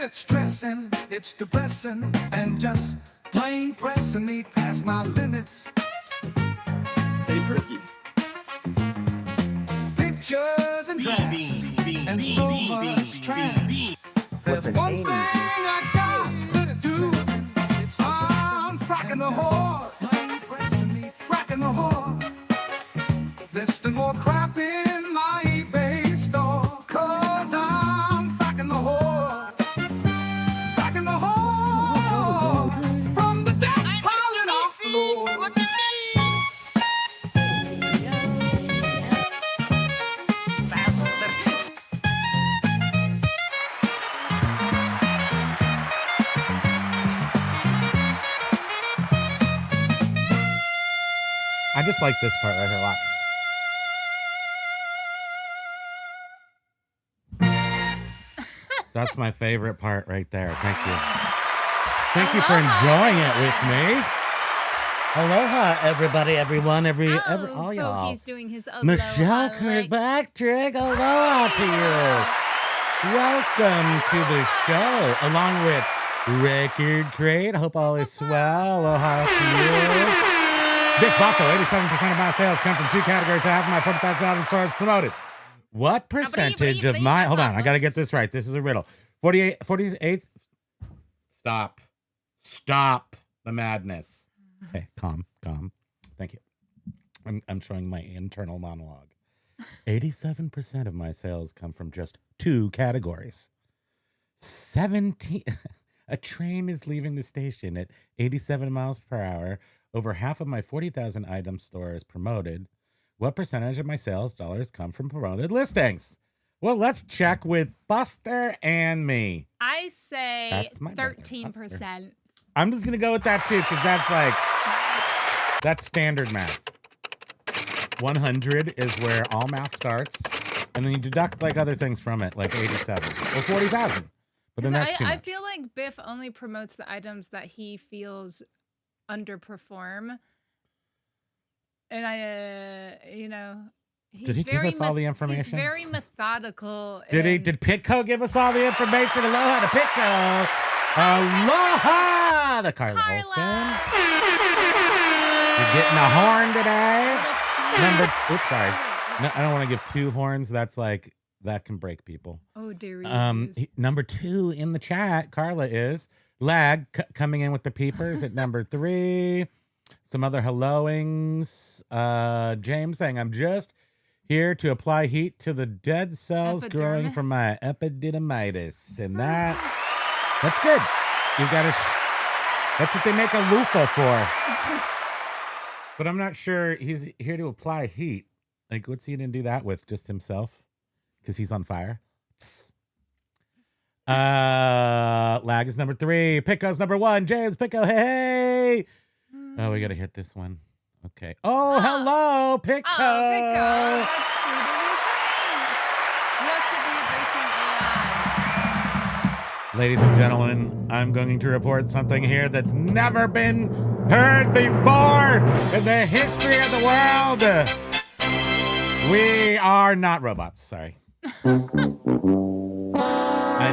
It's stressing, it's depressing, and just plain pressing me past my limits. Stay perky. Pictures and drafts, and so much trash. There's one thing I got to do. I'm fracking the whore, fracking the whore. Listing more crap in my eBay store, 'cause I'm fracking the whore, fracking the whore. From the death piling off the floor. Look at I just like this part right here a lot. That's my favorite part right there. Thank you. Thank you for enjoying it with me. Aloha, everybody, everyone, all y'all. Poki's doing his aloha. Michelle Kirkpatrick, aloha to you. Welcome to the show, along with Record Crate. I hope all is well. Aloha to you. Big Buffalo, 87% of my sales come from 2 categories. Half of my 40,000 items stores promoted. What percentage of my... Hold on, I got to get this right. This is a riddle. 48... Stop the madness. Okay, calm. Thank you. I'm showing my internal monologue. 87% of my sales come from just 2 categories. 17... A train is leaving the station at 87 miles per hour. Over half of my 40,000 item store is promoted. What percentage of my sales dollars come from promoted listings? Well, let's check with Buster and me. I say That's my 13%. I'm just going to go with that too, because that's standard math. 100 is where all math starts, and then you deduct like other things from it, like 87 or 40,000. But then that's too much. I feel like Biff only promotes the items that he feels underperform. And did he give us all the information? He's very methodical. Did Pitco give us all the information? Aloha to Pitco. Aloha to Carla Olsen. You're getting a horn today. Oops, sorry. No, I don't want to give 2 horns. That can break people. Oh, dear. Number 2 in the chat, Carla is Lag coming in with the peepers at number 3. Some other helloings. James saying, I'm just here to apply heat to the dead cells growing from my epididymitis. And that's good. You got to... That's what they make a loofah for. But I'm not sure he's here to apply heat. Like, what's he going to do that with? Just himself? Because he's on fire. Lag is number 3. Pico's number 1. James Pico, hey! Oh, we got to hit this one. Okay. Oh, hello, Pico! Oh, Pico. That's sweet of you. Thanks. You have to be embracing AI. Ladies and gentlemen, I'm going to report something here that's never been heard before in the history of the world. We are not robots. Sorry. I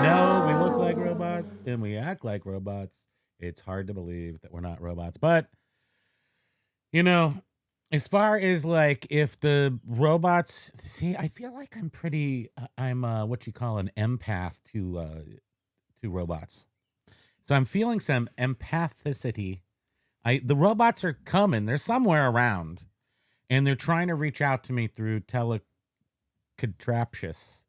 know we look like robots and we act like robots. It's hard to believe that we're not robots. But, as far as like if the robots... See, I feel like I'm what you call an empath to robots. So I'm feeling some empathicity. The robots are coming. They're somewhere around. And they're trying to reach out to me through telecontraptious.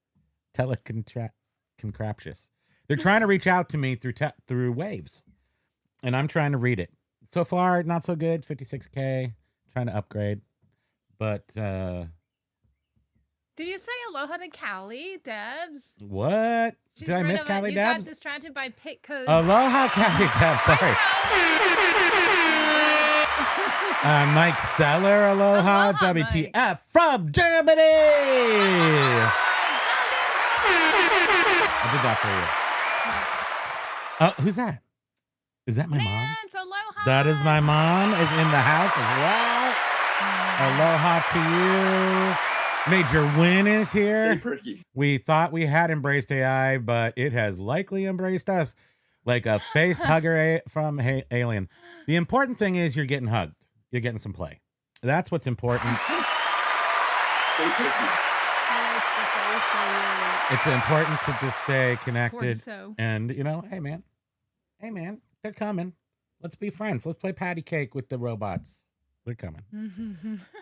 They're trying to reach out to me through waves. And I'm trying to read it. So far, not so good. 56K. Trying to upgrade. But, Did you say aloha to Callie, Debs? What? Did I miss Callie, Debs? You got distracted by Pitco's. Aloha, Callie, Debs. Sorry. Mike Seller, aloha. WTF Mike. From Germany. I did that for you. Who's that? Is that my mom? Aloha. That is my mom. Is in the house as well. Aloha to you. Major Win is Stay here. perky. We thought we had embraced AI, but it has likely embraced us like a face hugger from Alien. The important thing is you're getting hugged. You're getting some play. That's what's important. Stay perky. It's important to just stay connected. So. And, you know, hey, man, they're coming. Let's be friends. Let's play patty cake with the robots. They're coming.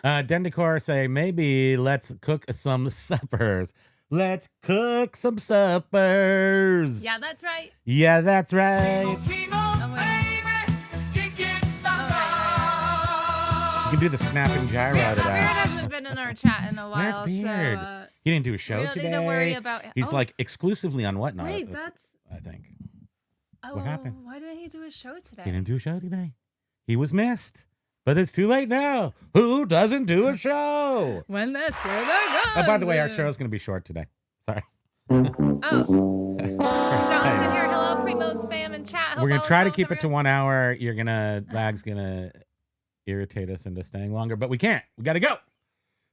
Dendicor say, maybe let's cook some suppers. Let's cook some suppers. Yeah, that's right. Yeah, that's right. Oh, You can do the snapping gyro to Beard that. hasn't been in our chat in a while. Where's Beard? So, He didn't do a show we don't today. need to worry about. He's like exclusively on Whatnot. Wait, that's. I think. Oh, What happened? Why didn't he do a show today? He didn't do a show today. He was missed. But it's too late now. Who doesn't do a show? When that's where they're going. Oh, by the way, our show is going to be short today. Sorry. Oh. Someone's in here. Hello, Primo spam and chat. We're going to try to keep it to 1 hour. Lag's going to irritate us into staying longer, but we can't. We got to go.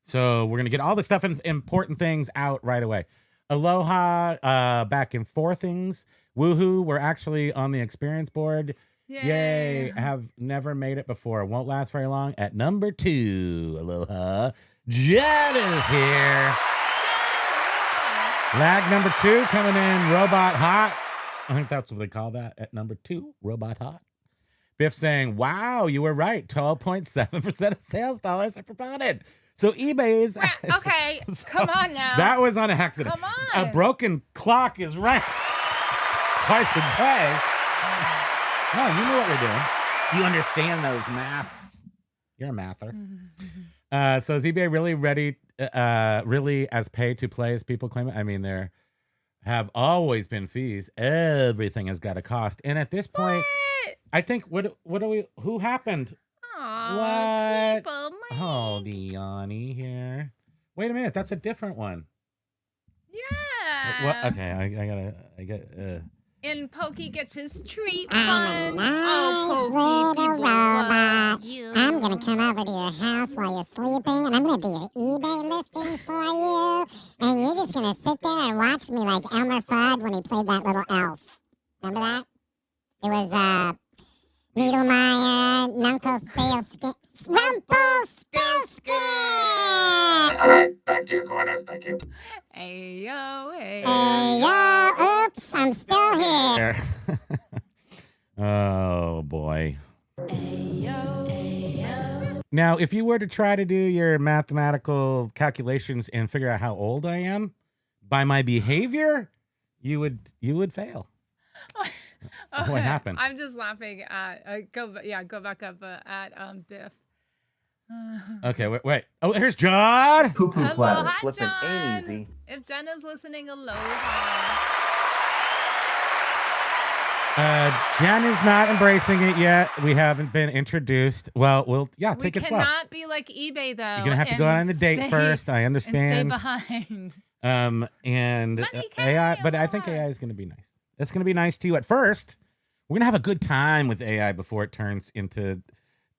So we're going to get all the stuff and important things out right away. Aloha, back and forth things. Woohoo, we're actually on the experience board. Yay. Have never made it before. Won't last very long. At number 2, aloha, Jen is here. Lag number 2 coming in, robot hot. I think that's what they call that at number 2, robot hot. Biff saying, wow, you were right. 12.7% of sales dollars are promoted. So eBay's... Okay, come on now. That was on accident. Come on. A broken clock is right. Twice a day. No, you know what you're doing. You understand those maths. You're a mather. So is eBay really ready, really as pay to play as people claim it? I mean, there have always been fees. Everything has got a cost. And at this point, I think, who happened? Aww, What? Oh, Diani here. Wait a minute, that's a different one. Yeah. What? Okay, I got. And Poki gets his treat I'm fun. a nice Oh, Poki, little people robot. love you. I'm gonna come over to your house while you're sleeping, and I'm gonna do your eBay listings for you. And you're just gonna sit there and watch me like Elmer Fudd when he played that little elf. Remember that? It was Needlemeyer, Rumpelstiltskin. Back to your corners, thank you. Ayo, Hey yo, oops, I'm still here. Oh boy. Now, if you were to try to do your mathematical calculations and figure out how old I am by my behavior, you would fail. What happened? I'm just laughing at go back up at Biff. Okay, wait. Oh, here's John. Poo-poo Hello, platter. hi, Flipping John. ain't easy. If Jen is listening, aloha. Jen is not embracing it yet. We haven't been introduced. Well, take We it slow. cannot be like eBay though. You're gonna have to go on a date first. I understand. And stay behind. And Money AI, can but be I think a lot. AI is going to be nice. It's going to be nice to you at first. We're going to have a good time with AI before it turns into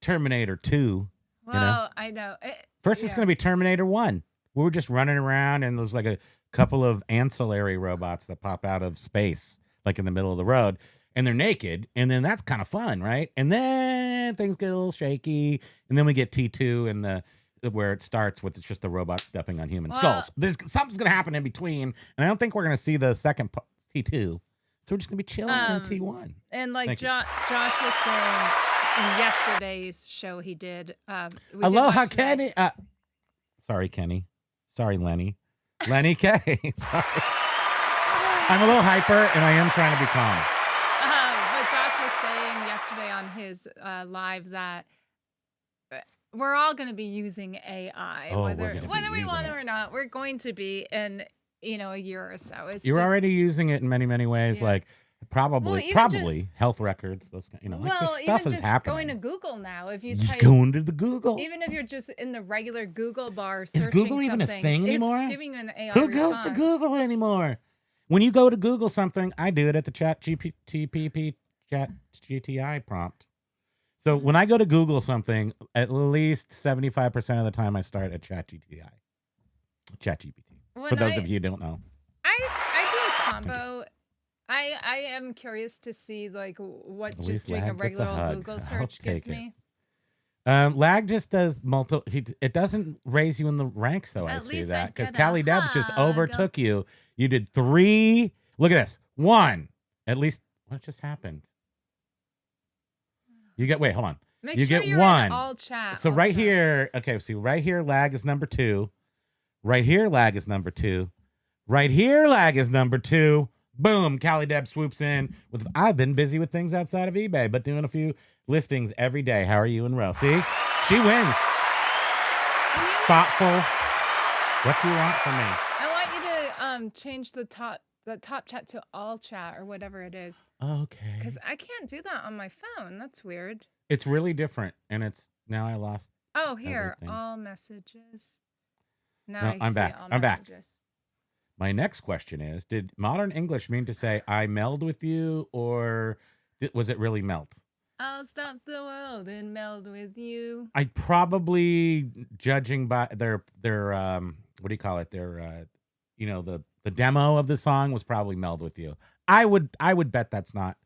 Terminator 2. Well, I know. First, it's going to be Terminator 1. We were just running around, and there's like a couple of ancillary robots that pop out of space, like in the middle of the road, and they're naked, and then that's kind of fun, right? And then things get a little shaky, and then we get T2 and where it starts with it's just the robot stepping on human skulls. Something's going to happen in between, and I don't think we're going to see the second T2. So we're just going to be chilling in T1. And like Thank you. Josh was saying in yesterday's show he did. We did Aloha, watch that. Kenny. Sorry, Kenny. Sorry, Lenny. Lenny K. Sorry. I'm a little hyper, and I am trying to be calm. But Josh was saying yesterday on his live that we're all going to be using AI, Oh, we're whether gonna be we using want it. to or not. We're going to be in a year or so. It's You're just, already using it in many, many ways, Yeah. like Well, even probably health records, those like well, this even stuff is just happening. going to Google now. If you Just type, going to the Google. even if you're just in the regular Google bar, Is searching Google even a something, thing anymore? It's giving an AI Who goes to response. Google anymore? When you go to Google something, I do it at the chat GTI prompt. So when I go to Google something, at least 75% of the time I start at chat GTI. ChatGPT. When For those I, of you who don't know. I do a combo. I am curious to see like what At just least doing a Lag gets a regular old hug. Google I'll search gives take it. me. Lag just does multiple. It doesn't raise you in the ranks, though. I At see least that I because get a Callie Debs just hug. overtook you. You did 3. Look at this. 1. At least what just happened? You get. Wait, hold on. Make You sure get you're 1. in all chat. So all right chat. here, okay. So right here, Lag is number 2. Right here, Lag is number 2. Right here, Lag is number 2. Boom, Callie Deb swoops in with. I've been busy with things outside of eBay, but doing a few listings every day. How are you in row? See, she wins. Thoughtful. What do you want from me? I want you to change the top chat to all chat or whatever it is. Okay. Because I can't do that on my phone. That's weird. It's really different, and it's now I lost. Oh, here, Everything. all messages. Now No, I I'm see back. all I'm back. messages. My next question is: did modern English mean to say "I meld with you," or was it really melt? I'll stop the world and meld with you. I probably, judging by their what do you call it? Their the demo of the song was probably meld with you. I would bet that's not.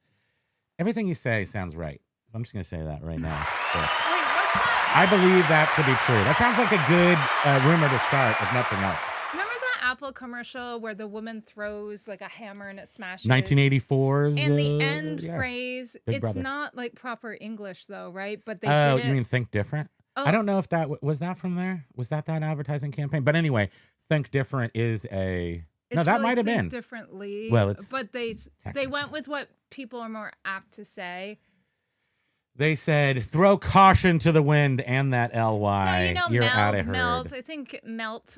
Everything you say sounds right. So I'm just gonna say that right now. Wait, what's that? I believe that to be true. That sounds like a good rumor to start, if nothing else. Remember that Apple commercial where the woman throws like a hammer and it smashes? 1984's. And the end yeah. phrase, Big it's Brother. not like proper English though, right? But they Oh, did you it. mean Think Different? Oh, I don't know if that was that from there. Was that advertising campaign? But anyway, Think Different is a. No, it's that really might have think been. differently. Well, it's but they technically. went with what people are more apt to say. They said, "Throw caution to the wind," and that ly. So you know, You're out of melt. I think melt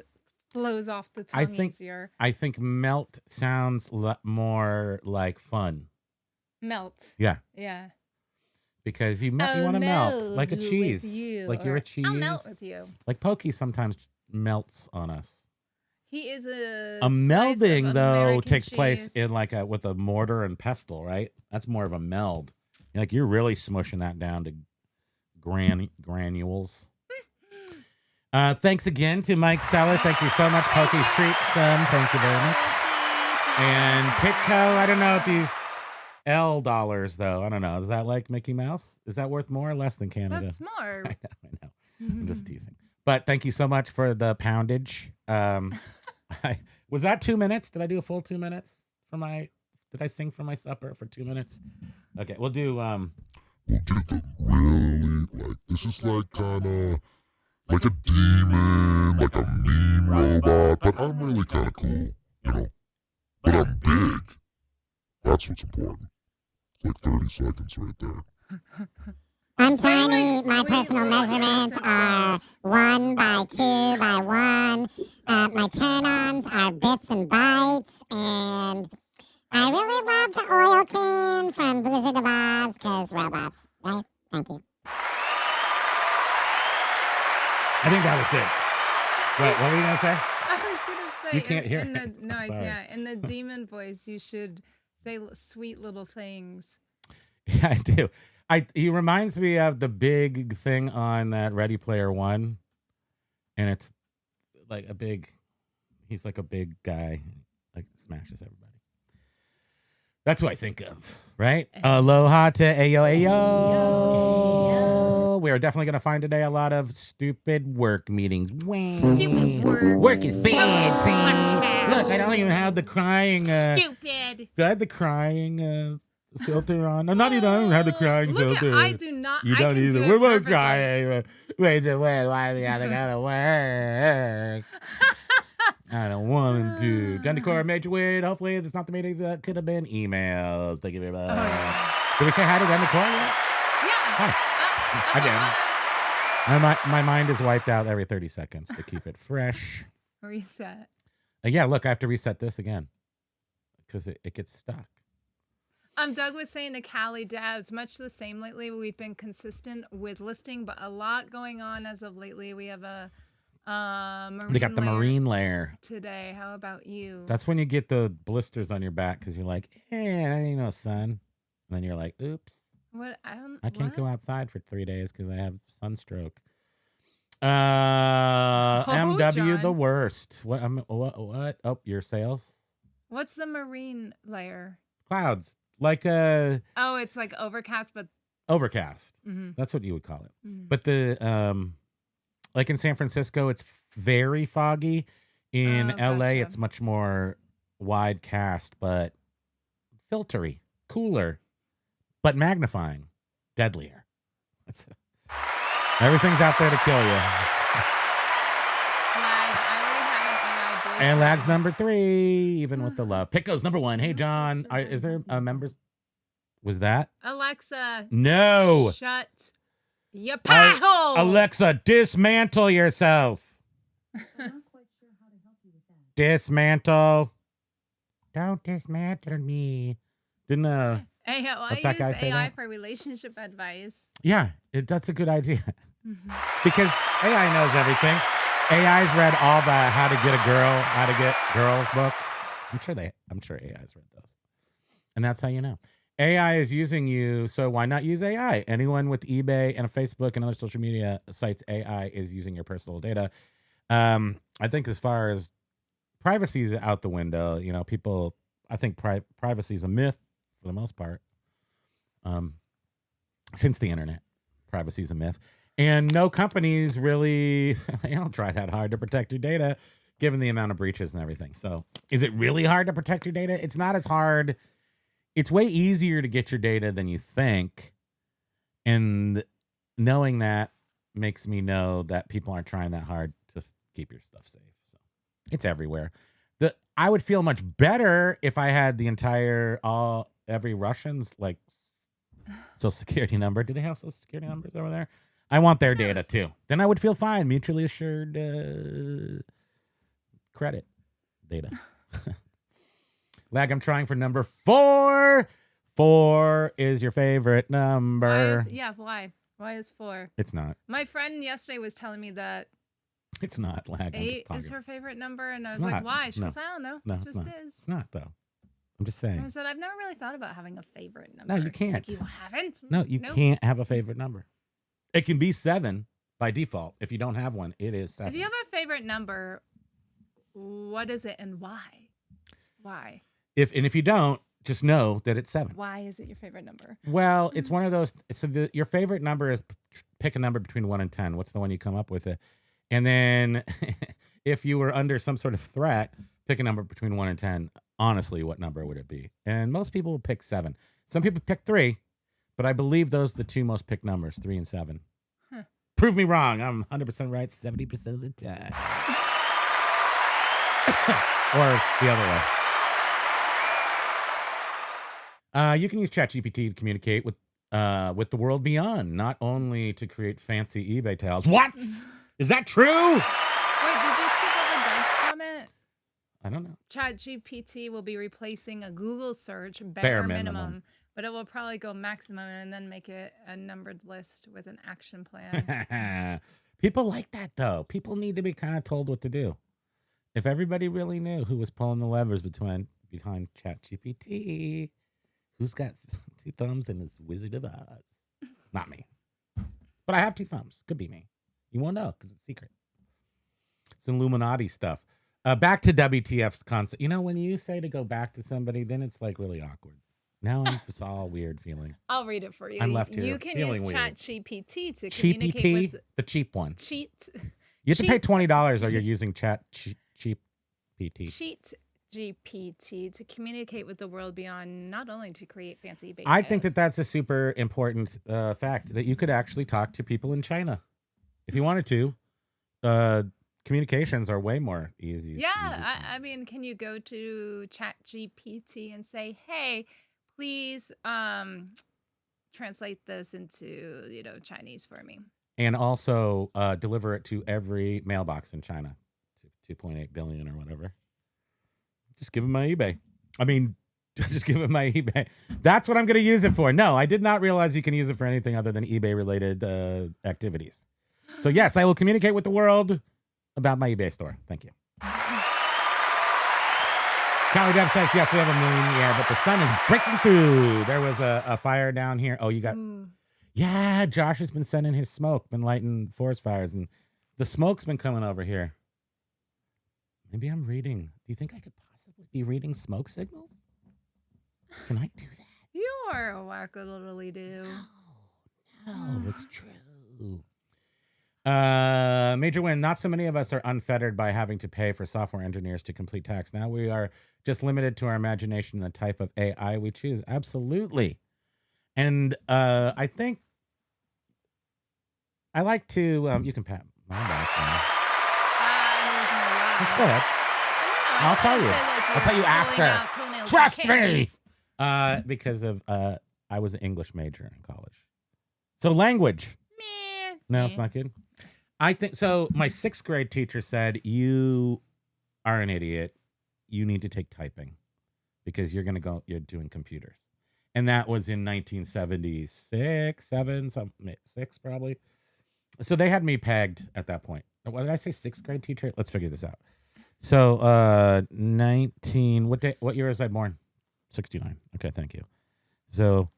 flows off the tongue I think easier. I think melt sounds more like fun. Melt. Yeah, Yeah. because you I'll want to melt meld like a with cheese, you, like you're or a cheese. I'll melt with you. Like Poki sometimes melts on us. He is a. A slice melding of though American takes place cheese. in with a mortar and pestle, right? That's more of a meld. Like you're really smushing that down to granules. Thanks again to Mike Seller. Thank you so much. Poki's treat some. Thank you very much. And Pitco, I don't know what these L dollars though. I don't know. Is that like Mickey Mouse? Is that worth more or less than Canada? That's more. I know. I'm just teasing. But thank you so much for the poundage. Was that 2 minutes? Did I do a full 2 minutes for my? Did I sing for my supper for 2 minutes? Okay, we'll do. We'll do the really this is like kind of like a demon, like a mean robot, but I'm really kind of cool, But I'm big. That's what's important. It's like 30 seconds right there. I'm Say, like, tiny. My sweet personal little measurements innocent are girls. 1 by 2 by 1. My turn-ons are bits and bytes, and I really love the oil can from Blizzard of Oz because robots, right? Thank you. I think that was good. Wait, what were you gonna say? I was gonna say You can't hear in it. no, I Sorry. can't. In the demon voice, you should say sweet little things. Yeah, I do. He reminds me of the big thing on that Ready Player One, and it's like he's like a big guy, like smashes everybody. That's what I think of, right? Aloha to Ayo Ayo. We are definitely going to find today a lot of stupid work meetings. Stupid work. Work is bad, see? Look, I don't even have the crying. Stupid. Do I have the crying filter on? No, not even. I don't have the crying Look filter. I do not. You I don't can either. Do We're it both perfectly. crying. Wait, why do you gotta work? I don't want to. Jen Decor, Major Weird. Hopefully, it's not the meetings that could have been emails. Thank you very much. Oh, yeah. Did we say hi to Jen Decor yet? Yeah. Again. My mind is wiped out every 30 seconds to keep it fresh. Reset. Yeah, look, I have to reset this again because it gets stuck. Doug was saying to Callie Dabs, much the same lately. We've been consistent with listing, but a lot going on as of lately. We have a marine They got the layer marine layer. today. How about you? That's when you get the blisters on your back because you're like, sun. And then you're like, oops. What I can't go outside for 3 days because I have sunstroke. MW the John. worst. What? What? Oh, your sales What's the marine layer? clouds like a Oh, it's like overcast, but overcast. mhm. That's what you would call it. Mhm. But the like in San Francisco, it's very foggy. In Oh, LA, gotcha. it's much more wide cast, but filtery, cooler, but magnifying, deadlier. That's it. Everything's out there to kill you. Lag. I already have an AI data. And Lag's number 3, even with the love. Pico's number 1. Hey, John, is there members? Was that? Alexa, No. shut your pie hole. Alexa, dismantle yourself. Dismantle. Don't dismantle me. Didn't Hey, I What's that guy use say AI that? for relationship advice. yeah, that's a good idea. Mhm. Because AI knows everything. AI's read all the how to get girls books. I'm sure AI's read those. And that's how you know. AI is using you, so why not use AI? Anyone with eBay and a Facebook and other social media sites, AI is using your personal data. I think as far as privacy is out the window, people, I think privacy is a myth for the most part. Since the internet, privacy is a myth. And no companies really, they don't try that hard to protect your data, given the amount of breaches and everything. So is it really hard to protect your data? It's not as hard. It's way easier to get your data than you think. And knowing that makes me know that people aren't trying that hard to keep your stuff safe. So it's everywhere. I would feel much better if I had the entire, every Russian's like social security number. Do they have social security numbers over there? I want their data too. Then I would feel fine. Mutually assured credit data. Lag, I'm trying for number 4. 4 is your favorite number. Why? Why is 4? It's not. My friend yesterday was telling me that It's not, Lag. I'm just 8 talking. is her favorite number, and I It's was like, not. why? She No. goes, I don't know. No, It it's just not. is. It's not, though. I'm just And I saying. said, I've never really thought about having a favorite number. No, you She's can't. like, you haven't? No, you Nope. can't have a favorite number. It can be 7 by default. If you don't have one, it is 7. If you have a favorite number, what is it and why? Why? If you don't, just know that it's 7. Why is it your favorite number? Well, it's one of those. So your favorite number is pick a number between 1 and 10. What's the one you come up with? And then if you were under some sort of threat, pick a number between 1 and 10. Honestly, what number would it be? And most people will pick 7. Some people pick 3, but I believe those are the 2 most picked numbers, 3 and 7. Huh. Prove me wrong. I'm 100% right 70% of the time. Or the other way. You can use ChatGPT to communicate with the world beyond, not only to create fancy eBay tales. What? Is that true? Wait, did you skip over Doug's comment? I don't know. ChatGPT will be replacing a Google search Bare bare minimum. minimum, but it will probably go maximum and then make it a numbered list with an action plan. People like that, though. People need to be kind of told what to do. If everybody really knew who was pulling the levers behind ChatGPT, who's got 2 thumbs and is Wizard of Oz? Not me. But I have 2 thumbs. Could be me. You won't know because it's secret. It's Illuminati stuff. Back to WTF's concept. When you say to go back to somebody, then it's like really awkward. Now it's all weird feeling. I'll read it for you. I'm left here You can feeling use weird. ChatGPT to communicate with the cheap one. cheat You have to pay cheap- $20 or you're using cheap PT. cheat GPT to communicate with the world beyond, not only to create fancy eBay I think tales. that's a super important fact that you could actually talk to people in China if you wanted to. Communications are way more easy. Yeah, easy. I mean, can you go to ChatGPT and say, "Hey, please translate this into Chinese for me"? And also deliver it to every mailbox in China, 2.8 billion or whatever. Just give them my eBay. I mean, just give them my eBay. That's what I'm going to use it for. No, I did not realize you can use it for anything other than eBay-related activities. So yes, I will communicate with the world about my eBay store. Thank you. Callie Deb says, yes, we have a million in the air, but the sun is breaking through. There was a fire down here. Oh, you got... Ooh. Yeah, Josh has been sending his smoke, been lighting forest fires, and The smoke's been coming over here. Maybe I'm reading. Do you think I could possibly be reading smoke signals? Can I do that? You are a wackadoodly-doo. No, it's true. Major win. Not so many of us are unfettered by having to pay for software engineers to complete tasks. Now we are just limited to our imagination and the type of AI we choose. Absolutely. And I think I like to, you can pat my back now. Just go ahead. I'll tell you. I'll tell you after. Trust me. Because of I was an English major in college. So language. Meh. No, it's not good. I think so. My 6th grade teacher said, "You are an idiot. You need to take typing because you're doing computers." And that was in 1976, 6 probably. So they had me pegged at that point. What did I say? 6th grade teacher? Let's figure this out. So what year was I born? 69. Okay, thank you. So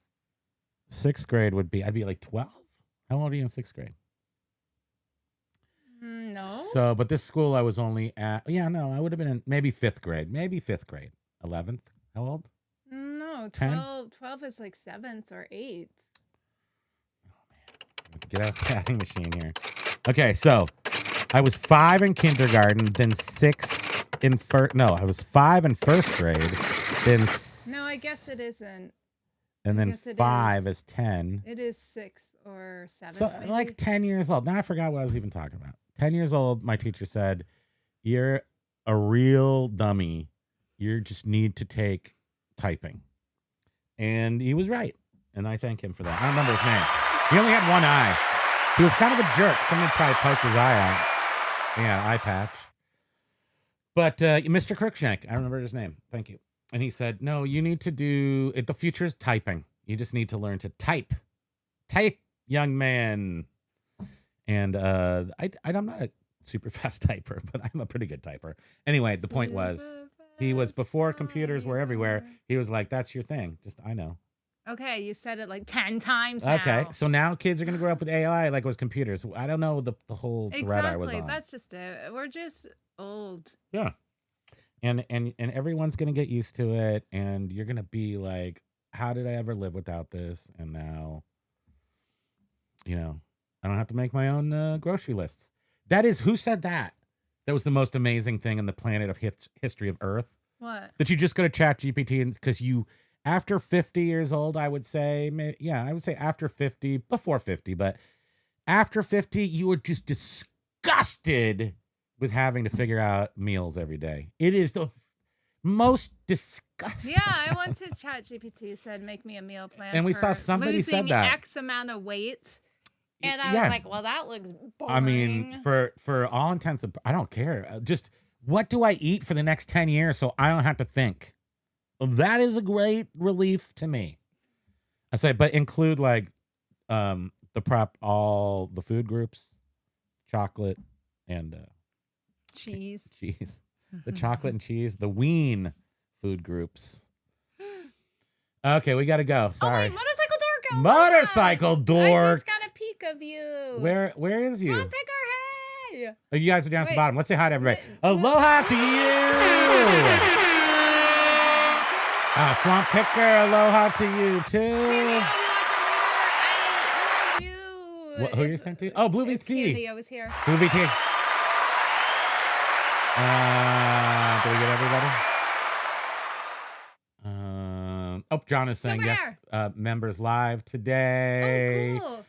6th grade I'd be like 12. How old are you in 6th grade? No. So, but this school I was only at, I would have been in maybe 5th grade. 11th. How old? No, 10? 12 is like 7th or 8th. Get out the padding machine here. Okay, so I was 5 in kindergarten, then 6 in first. No, I was 5 in 1st grade, then. No, I guess it isn't. And then guess it 5 is. is 10. It is 6th or 7th. So maybe. like 10 years old. Now I forgot what I was even talking about. 10 years old, my teacher said, "You're a real dummy. You just need to take typing." And he was right. And I thank him for that. I don't remember his name. He only had one eye. He was kind of a jerk. Someone probably poked his eye out. Yeah, eye patch. But Mr. Crookshank, I remember his name. Thank you. And he said, "No, you need to do it. The future is typing. You just need to learn to type. Type, young man." And I'm not a super fast typer, but I'm a pretty good typer. Anyway, the point was, he was before computers were everywhere. He was like, "That's your thing." I know. Okay, you said it like 10 times now. Okay, so now kids are going to grow up with AI like it was computers. I don't know the whole thread I was on. Exactly, that's just it. We're just old. Yeah. And everyone's going to get used to it, and you're going to be like, how did I ever live without this? And now, I don't have to make my own grocery lists. That is, who said that? That was the most amazing thing in the planet of history of Earth. What? That you just go to ChatGPT, and because after 50 years old, I would say, I would say after 50, before 50, but after 50, you are just disgusted with having to figure out meals every day. It is the most disgusting. Yeah, I went to ChatGPT, said make me a meal plan. And we for saw somebody said losing that. X amount of weight. And I was like, well, that looks boring. I mean, for all intents, I don't care. Just what do I eat for the next 10 years so I don't have to think? That is a great relief to me. I say, but include like all the food groups, chocolate and cheese. The chocolate and cheese, the ween food groups. Okay, we got to go. Sorry. Oh, wait, motorcycle dork. Motorcycle dork. I just got a peek of you. Where is you? Swamp Picker, hey. Oh, you guys are down at the Wait. bottom. Let's say hi to everybody. Aloha to you. Swamp Picker, aloha to you too. Candy, I emailed you. Who you sent to? Oh, Blue It's VT. Candy, I was here. Blue VT. Do we get everybody? John is saying Over yes. Members live today. Oh,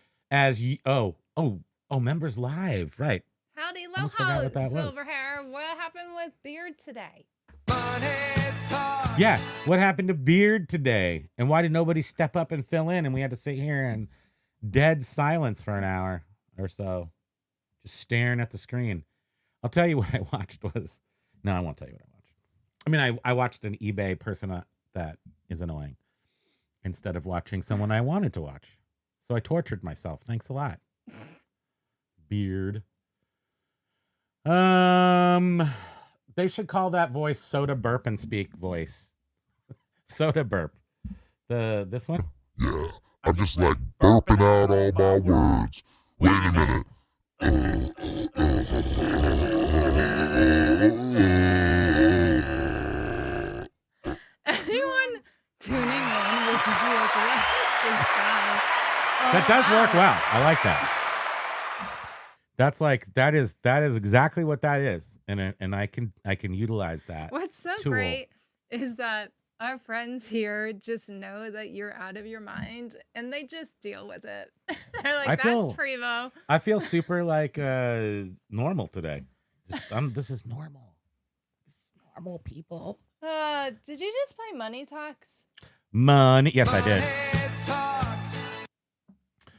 cool. Members live, right? Howdy, Almost forgot what that was. Silver hair. What happened with Beard today? Yeah, what happened to Beard today? And why did nobody step up and fill in? And we had to sit here in dead silence for an hour or so, just staring at the screen. I'll tell you what I watched was... No, I won't tell you what I watched. I mean, I watched an eBay person that is annoying instead of watching someone I wanted to watch. So I tortured myself. Thanks a lot. Beard. They should call that voice Soda Burp and Speak voice. Soda Burp. This one? Yeah, I'm just like burping out all my words. Wait a minute. Anyone tuning in would just be like, what is this guy? That does work well. I like that. That's like that is exactly what that is, and I can utilize that. What's so tool. great is that our friends here just know that you're out of your mind, and they just deal with it. They're like, "That's Primo." I feel super like normal today. This is normal. This is normal, people. Did you just play Money Talks? Money, yes, I did.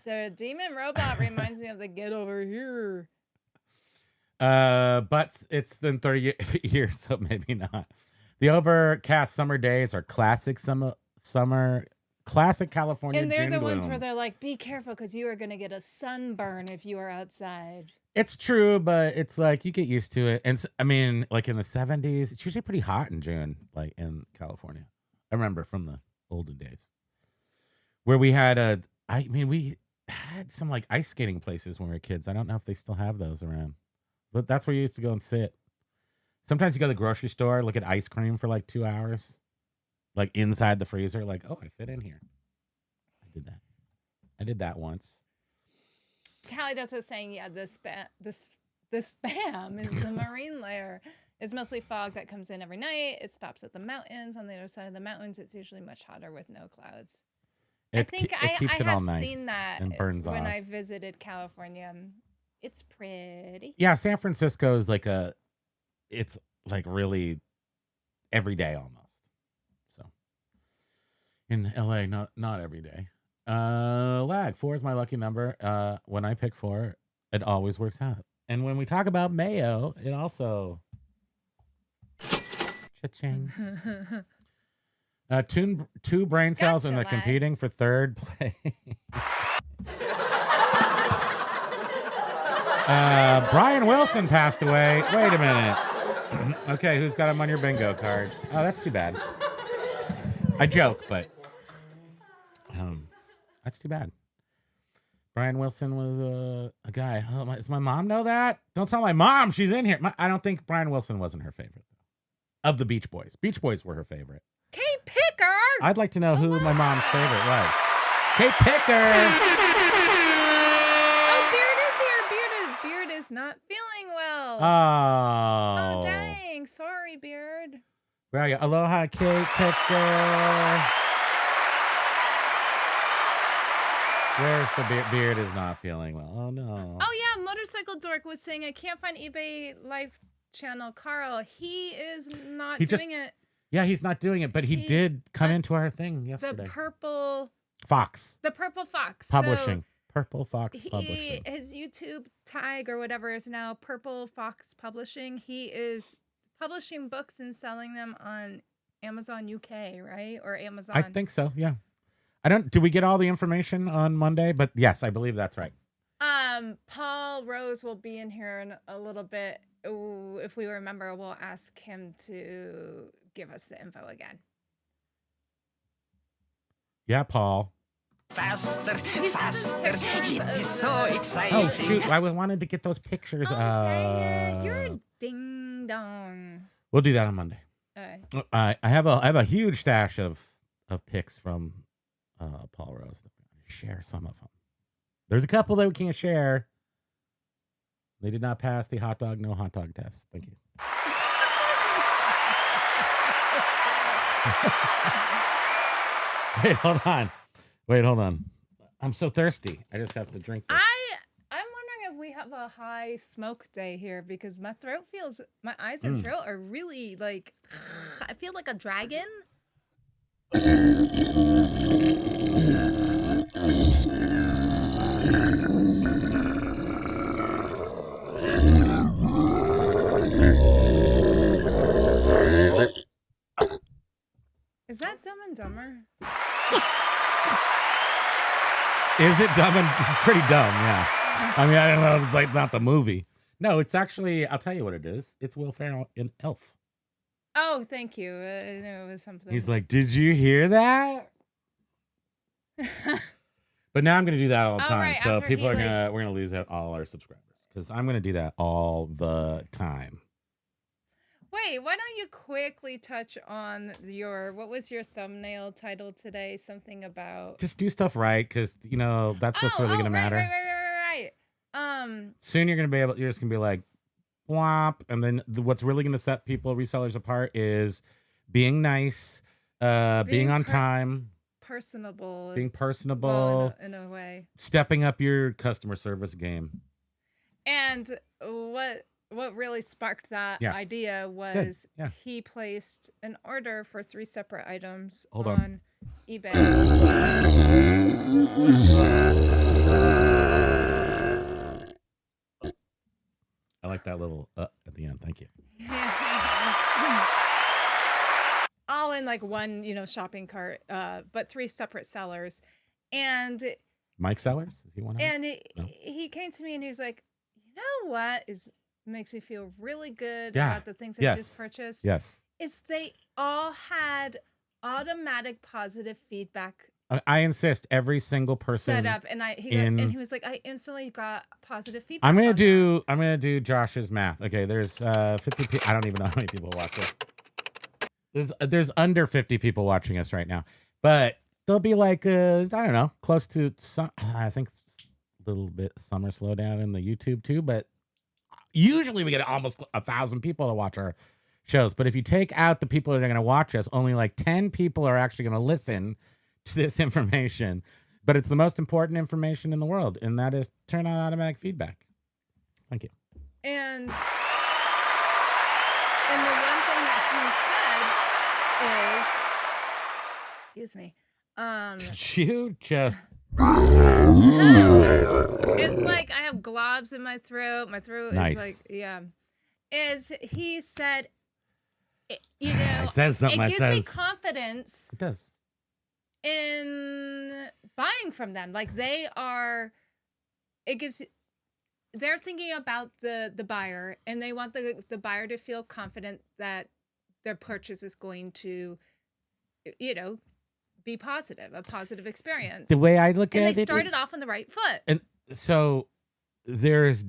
The demon robot reminds me of the Get Over Here. But it's been 30 years, so maybe not. The overcast summer days are classic classic California And they're gin the ones bloom. where they're like, be careful because you are going to get a sunburn if you are outside. It's true, but it's like you get used to it. And I mean, like in the 70s, it's usually pretty hot in June, like in California. I remember from the olden days where we had we had some like ice skating places when we were kids. I don't know if they still have those around, but that's where you used to go and sit. Sometimes you go to the grocery store, look at ice cream for like 2 hours, like inside the freezer. Like, oh, I fit in here. I did that once. Callie does was saying, yeah, the spam is the marine layer. It's mostly fog that comes in every night. It stops at the mountains. On the other side of the mountains, it's usually much hotter with no clouds. I think I have seen that and burns when off. I visited California. It's pretty. Yeah, San Francisco is like it's like really every day almost. So in LA, not every day. Lag 4 is my lucky number. When I pick 4, it always works out. And when we talk about mayo, it also cha-ching. Two brain cells and they're Gotcha, lad. competing for third place. Brian Wilson passed away. Wait a minute. Okay, who's got him on your bingo cards? Oh, that's too bad. I joke, but that's too bad. Brian Wilson was a guy. Oh, does my mom know that? Don't tell my mom she's in here. I don't think Brian Wilson wasn't her favorite of the Beach Boys. Beach Boys were her favorite. Kate Picker. I'd like to know who my mom's favorite was. Kate Picker. Oh, Beard is here. Beard is not feeling well. Oh. Oh, dang. Sorry, Beard. Where are you? Aloha, Kate Picker. Where's the beard is not feeling well? Oh, no. Oh, yeah. Motorcycle Dork was saying, I can't find eBay live channel Carl. He is not doing it. Yeah, he's not doing it, but he did come into our thing yesterday. The Purple Fox. The Purple Fox. Publishing. So Purple Fox Publishing. His YouTube tag or whatever is now Purple Fox Publishing. He is publishing books and selling them on Amazon UK, right? Or Amazon. I think so, yeah. Did we get all the information on Monday? But yes, I believe that's right. Paul Rose will be in here in a little bit. Ooh, if we remember, we'll ask him to give us the info again. Yeah, Paul. Faster, He's got those faster. pictures It is of so the- exciting. Oh, shoot. I wanted to get those pictures. Oh, dang it. You're a ding dong. We'll do that on Monday. Okay. I have a huge stash of pics from Paul Rose. Share some of them. There's a couple that we can't share. They did not pass the no hot dog test. Thank you. Wait, hold on. I'm so thirsty. I just have to drink this. I'm wondering if we have a high smoke day here because my eyes and throat are really like, I feel like a dragon. Is that Dumb and Dumber? Is it dumb? It's pretty dumb, yeah. I mean, I don't know if it's like not the movie. No, it's actually, I'll tell you what it is. It's Will Ferrell in Elf. Oh, thank you. I knew it was something. He's like, did you hear that? But now I'm going to do that all the Oh, time. right, So after people he, are going to, we're going to lose out all our subscribers. because I'm going to do that all the time. Wait, why don't you quickly touch on what was your thumbnail title today? Something about Just do stuff right, because that's what's really going to matter. Right. Soon you're just going to be like, womp, and then what's really going to set resellers apart is being nice, being on time, personable, being personable, well, in a way, stepping up your customer service game. And what really sparked that idea was he placed an order for 3 separate items on eBay. I like that little at the end. Thank you. All in like one, shopping cart, but 3 separate sellers. And Mike Sellers? Is he one of them? And he came to me and he was like, you know what makes me feel really good about the things I just purchased? Yes. Is they all had automatic positive feedback. I insist every single person set up, and he was like, I instantly got positive feedback. I'm gonna do Josh's math. Okay, there's 50 people. I don't even know how many people watch this. There's under 50 people watching us right now, but there'll be like I don't know, close to some. I think a little bit summer slowdown in the YouTube too, but usually we get almost 1,000 people to watch our shows. But if you take out the people that are going to watch us, only like 10 people are actually going to listen to this information. But it's the most important information in the world, and that is turn on automatic feedback. Thank you. And the one thing that he said is, excuse me, you just. It's like I have globs in my throat. My throat is like, Is he said, it says something. It gives me confidence. It does. In buying from them, like they're thinking about the buyer, and they want the buyer to feel confident that their purchase is going to, be positive, a positive experience. The way I look at it, they started off on the right foot. And so there's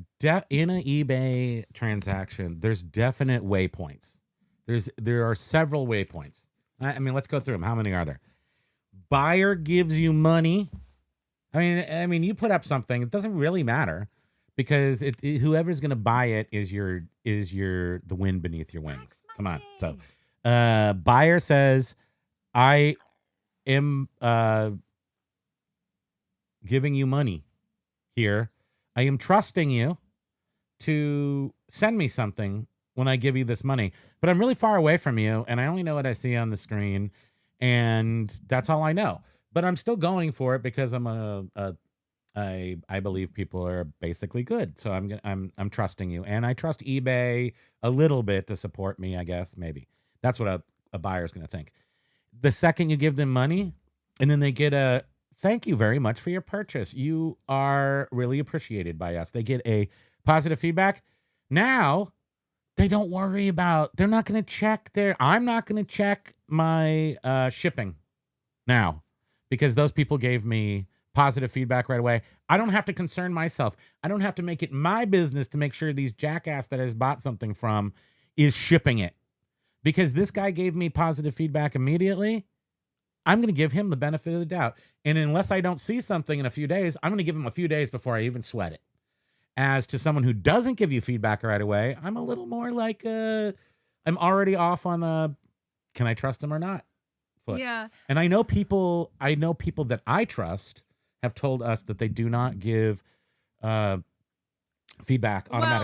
in an eBay transaction, there's definite waypoints. There are several waypoints. I mean, let's go through them. How many are there? Buyer gives you money. I mean, you put up something. It doesn't really matter because whoever's going to buy it is the wind beneath your wings. Come on. So, buyer says, I am giving you money here. I am trusting you to send me something when I give you this money, but I'm really far away from you, and I only know what I see on the screen, and that's all I know. But I'm still going for it because I believe people are basically good, so I'm trusting you, and I trust eBay a little bit to support me. I guess maybe that's what a buyer's going to think. The second you give them money, and then they get a thank you very much for your purchase. You are really appreciated by us. They get a positive feedback. Now, they don't worry about, they're not going to check I'm not going to check my shipping now because those people gave me positive feedback right away. I don't have to concern myself. I don't have to make it my business to make sure these jackass that I just bought something from is shipping it. Because this guy gave me positive feedback immediately, I'm going to give him the benefit of the doubt. And unless I don't see something in a few days, I'm going to give him a few days before I even sweat it. As to someone who doesn't give you feedback right away, I'm a little more like, I'm already off on the, can I trust him or not foot. Yeah. And I know people that I trust have told us that they do not give automatic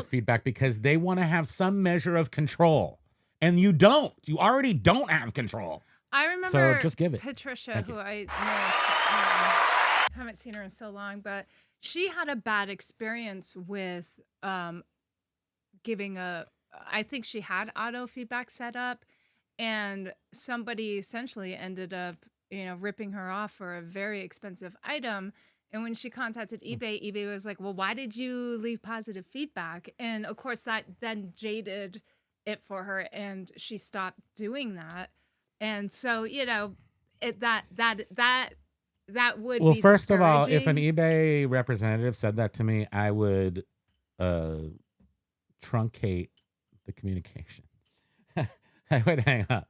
feedback, because they want to have some measure of control. And you don't. You already don't have control. I remember so just give it. Patricia, who I miss. Haven't seen her in so long, but she had a bad experience with giving I think she had auto feedback set up, and somebody essentially ended up, ripping her off for a very expensive item. And when she contacted eBay was like, well, why did you leave positive feedback? And of course that then jaded it for her, and she stopped doing that. And so, that would be first of all, if an eBay representative said that to me, I would truncate the communication. I would hang up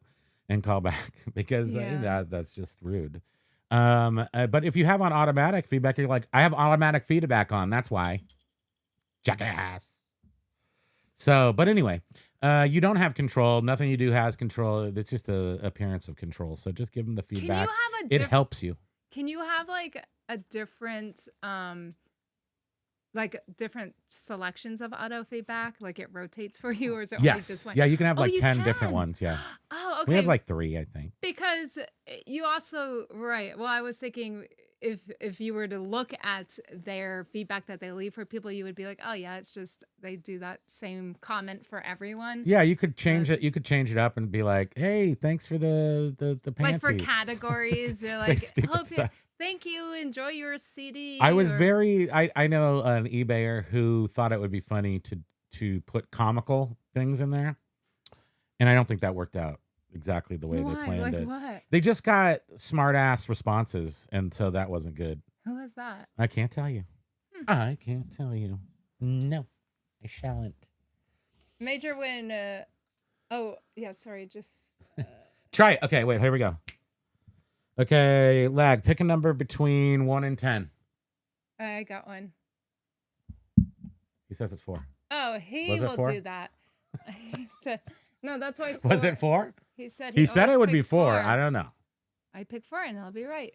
and call back because that's just rude. But if you have on automatic feedback, you're like, I have automatic feedback on. That's why. Jackass. So, but anyway, you don't have control. Nothing you do has control. It's just a appearance of control. So just give them the feedback. It helps you. Can you have like a different different selections of auto feedback? Like it rotates for you, or is it only just one? Yeah, you can have like you 10 can. different ones. Yeah. Oh, okay. We have like 3, I think. Because you also Well, I was thinking if you were to look at their feedback that they leave for people, you would be like, oh yeah, it's just they do that same comment for everyone. Yeah, you could change it. You could change it up and be like, hey, thanks for the panties. Like for categories, they're Say like, stupid stuff. thank you, enjoy your CD. I was I know an eBayer who thought it would be funny to put comical things in there, and I don't think that worked out exactly the way they planned it. What? They just got smart ass responses, and so that wasn't good. Who was that? I can't tell you. I can't tell you. No, I shan't. Major when just Try it. Okay, wait, here we go. Okay, lag. Pick a number between 1 and 10. I got one. He says it's 4. Oh, he Was it will 4? do that. He said, no, that's why. Was it 4? He said He said it always would be picks 4. I don't know. I pick 4 and I'll be right.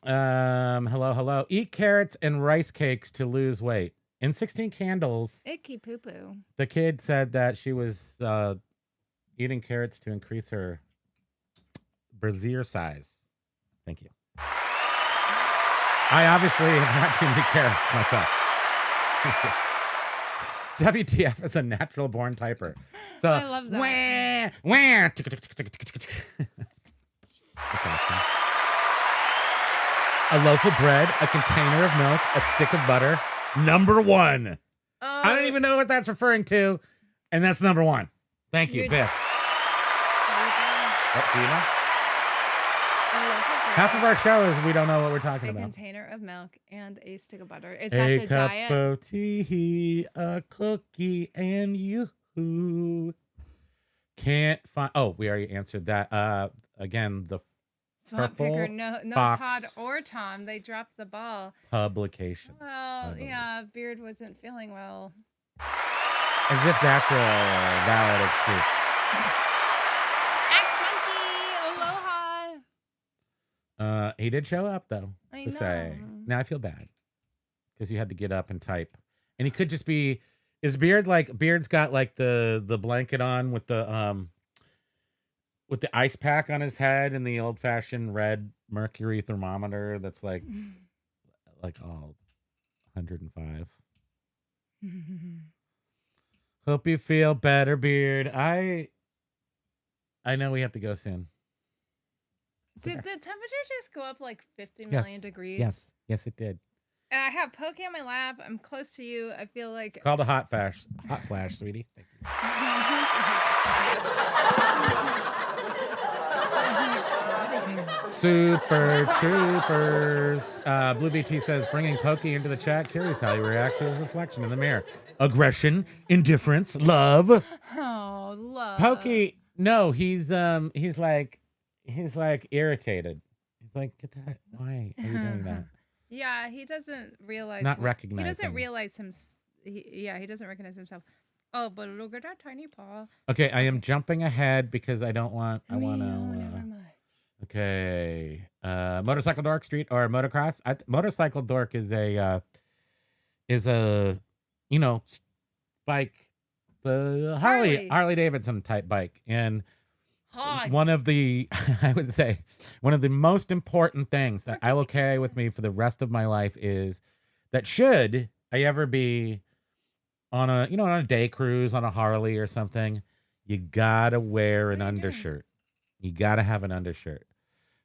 Hello. Eat carrots and rice cakes to lose weight. In 16 Candles, Icky poo poo. the kid said that she was eating carrots to increase her brassiere size. Thank you. I obviously have had too many carrots myself. WTF is a natural born typer. So, I love that. Wah. That's awesome. A loaf of bread, a container of milk, a stick of butter. Number 1. I don't even know what that's referring to, and that's number 1. Thank you, Biff. What, do you know? Half of our show is we don't know what we're talking about. A container of milk and a stick of butter. Is A that the cup diet? of tea, a cookie, and you can't find. Oh, we already answered that. Again, the Swamp Purple Picker, no Fox Todd or Tom. They dropped the ball. publication. Well, yeah, Beard wasn't feeling well. As if that's a valid excuse. Axe Monkey, aloha. He did show up though. I To say, know. now I feel bad because you had to get up and type, and he could just be. Is Beard like Beard's got like the blanket on with the ice pack on his head and the old fashioned red mercury thermometer that's like all 105. Hope you feel better, Beard. I know we have to go soon. Did the temperature just go up like 50 million degrees? Yes, it did. I have Poki on my lap. I'm close to you. I feel like It's called a hot flash, sweetie. Thank you. Super Troopers. Blue VT says, bringing Poki into the chat. Curious how you react to his reflection in the mirror. Aggression, indifference, love. Oh, love. Poki, no, he's like irritated. He's like, get that. Why are you doing that? Yeah, he doesn't realize. Not He doesn't recognizing. realize him. He doesn't recognize himself. Oh, but look at that tiny paw. Okay, I am jumping ahead because I don't want. I want Never to. mind. Okay, motorcycle dork street or motocross. Motorcycle dork is a bike, the Harley Davidson type bike, and Hot. one of the I would say one of the most important things that I will carry with me for the rest of my life is that should I ever be on a day cruise on a Harley or something, you gotta wear an undershirt. You gotta have an undershirt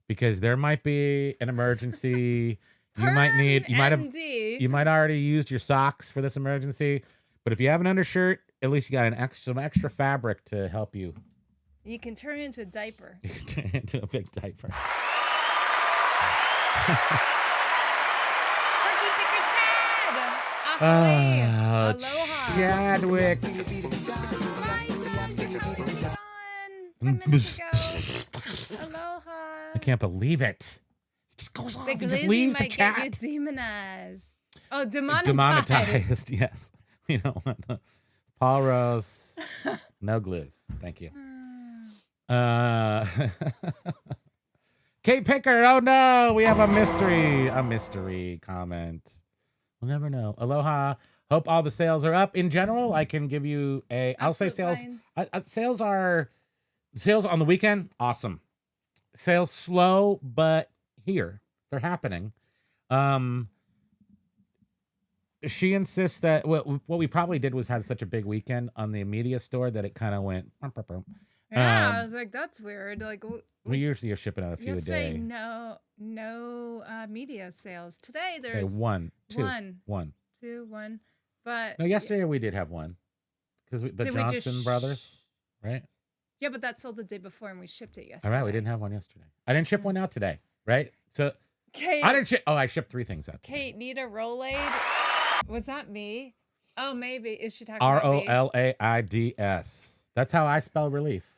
because there might be an emergency. You might already used your socks for this emergency, but if you have an undershirt, at least you got some extra fabric to help you. You can turn into a diaper. You can turn into a big diaper. Porky Picker Ted! Aloha. Chadwick. Bye, Chadwick. 10 minutes ago. Aloha. I can't believe it. He just goes off. The He just glizzy leaves the might get you chat. demonized. Oh, demonetized. Demonetized, yes. You know, Paul Rose, no gliz. Thank you. Kate Picker, oh no, we have a mystery comment. We'll never know. Aloha. Hope all the sales are up. In general, I can give you I'll say sales. Sales on the weekend, awesome. Sales slow, but here they're happening. She insists that what we probably did was had such a big weekend on the media store that it kind of went. Yeah, I was like, that's weird. Like we usually are shipping out a few a yesterday, day. no media sales. Today there's one, two. But no, yesterday we did have one because the Did we just Johnson brothers, right? yeah, but that sold the day before and we shipped it All yesterday. right, we didn't have one yesterday. I didn't ship one out today, right? So Kate, I didn't ship. Oh, I shipped 3 things out. Kate, need a Rolade? Was that me? Oh, maybe. Is she talking about me? ROLAIDS. That's how I spell relief.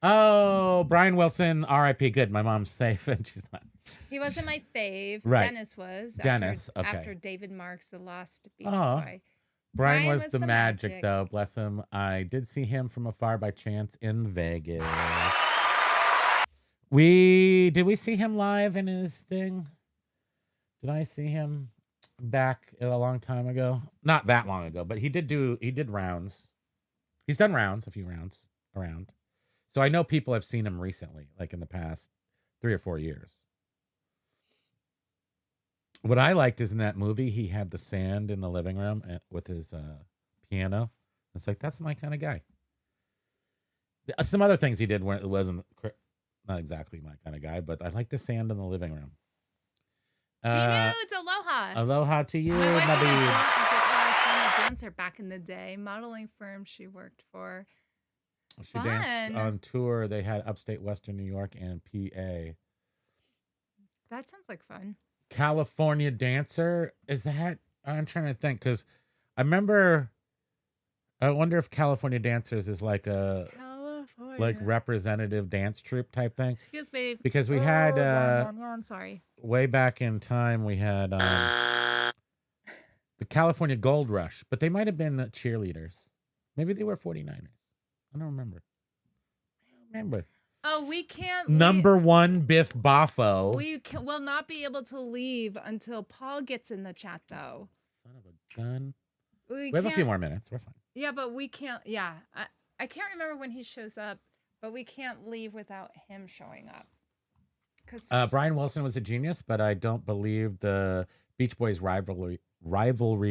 Oh, Brian Wilson, R.I.P. Good. My mom's safe and she's not. He wasn't my fave. Right. Dennis was. Dennis, okay. After David Marks, the Lost Beach Oh. Boy. Brian was the magic, though. Bless him. I did see him from afar by chance in Vegas. Did we see him live in his thing? Did I see him back a long time ago? Not that long ago, but he did rounds. He's done rounds, a few rounds around. So I know people have seen him recently, like in the past 3 or 4 years. What I liked is in that movie, he had the sand in the living room with his piano. It's like, that's my kind of guy. Some other things he did it wasn't not exactly my kind of guy, but I like the sand in the living room. It's aloha. Aloha to you, My wife my had a job babes. as a California dancer back in the day, modeling firm she worked for. She danced on tour. They had upstate Western New York and PA. That sounds like fun. California dancer? Is that? I'm trying to think because I wonder if California Dancers is like a representative dance troupe type thing. Excuse me. Because we had I'm sorry. way back in time we had the California Gold Rush, but they might have been cheerleaders. Maybe they were 49ers. I don't remember. Oh, we can't. Number 1 Biff Boffo. We will not be able to leave until Paul gets in the chat, though. Son of a gun. We have a few more minutes. We're fine. Yeah, but we can't. Yeah, I can't remember when he shows up, but we can't leave without him showing up. Brian Wilson was a genius, but I don't believe the Beach Boys rivalry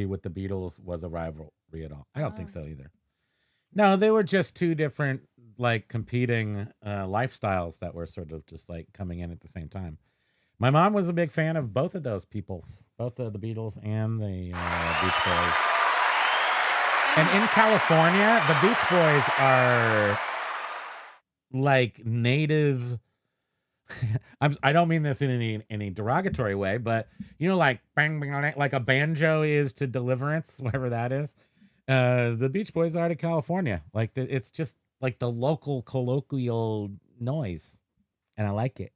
with the Beatles was a rivalry at all. I don't think so either. No, they were just 2 different, like, competing lifestyles that were sort of just like coming in at the same time. My mom was a big fan of both of those peoples, both the Beatles and the Beach Boys. And in California, the Beach Boys are like native. I don't mean this in any derogatory way, but you know, like bang, bang, like a banjo is to Deliverance, whatever that is. The Beach Boys are to California. Like it's just like the local colloquial noise, and I like it.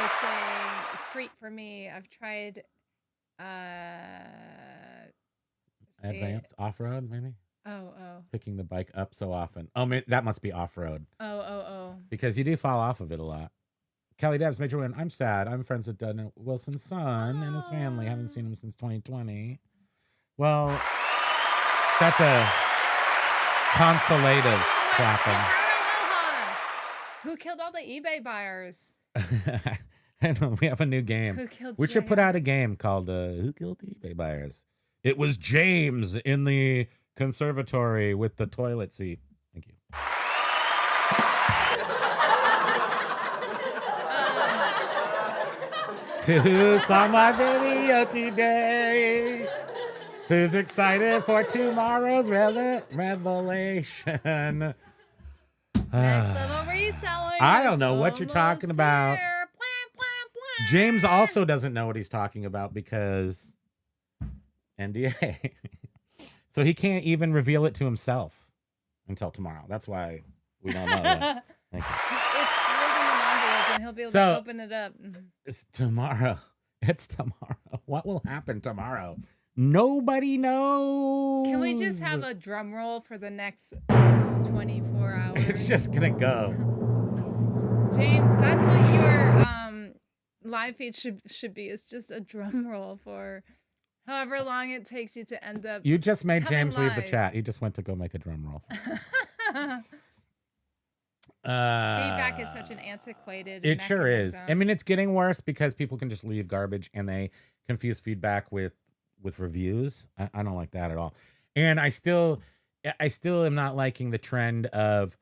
Was saying street for me. I've tried Advance off-road, maybe. Oh. Picking the bike up so often. Oh, that must be off-road. Oh. Because you do fall off of it a lot. Kelly Debs, Major Win. I'm sad. I'm friends with Dudley Wilson's son and his family. Haven't seen him since 2020. Well, that's a consolative clapping. Who killed all the eBay buyers? I know, we have a new game. Who killed We should put James? out a game called Who Killed the eBay Buyers? It was James in the conservatory with the toilet seat. Thank you. Who saw my video today? Who's excited for tomorrow's revelation? Next level reselling. I don't is know what you're talking almost about. here. Blah, blah, James also doesn't know what he's talking about because NDA. So he can't even reveal it to himself until tomorrow. That's why we don't know yet. Thank you. It's sealed in an envelope, and he'll be able So- to open it up. It's tomorrow. It's tomorrow. What will happen tomorrow? Nobody knows. Can we just have a drum roll for the next 24 hours? It's just gonna go. James, that's what your live feed should be. It's just a drum roll for however long it takes you to end up. You just made coming James leave the live. chat. He just went to go make a drum roll. Feedback is such an antiquated. It sure is. I mechanism. mean, it's getting worse because people can just leave garbage and they confuse feedback with reviews. I don't like that at all. And I still am not liking the trend of,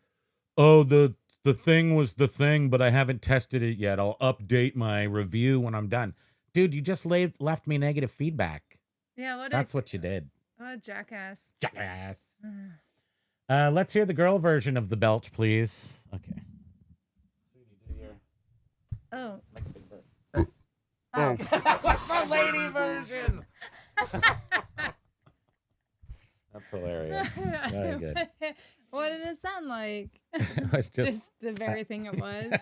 oh, the thing was the thing, but I haven't tested it yet. I'll update my review when I'm done. Dude, you just left me negative feedback. Yeah, That's what you did. What a jackass. Jackass. Let's hear the girl version of the belch, please. Okay. Oh. Make a big bird. Oh. What's the lady version? That's hilarious. Very good. What did it sound like? It was Just the very thing it was.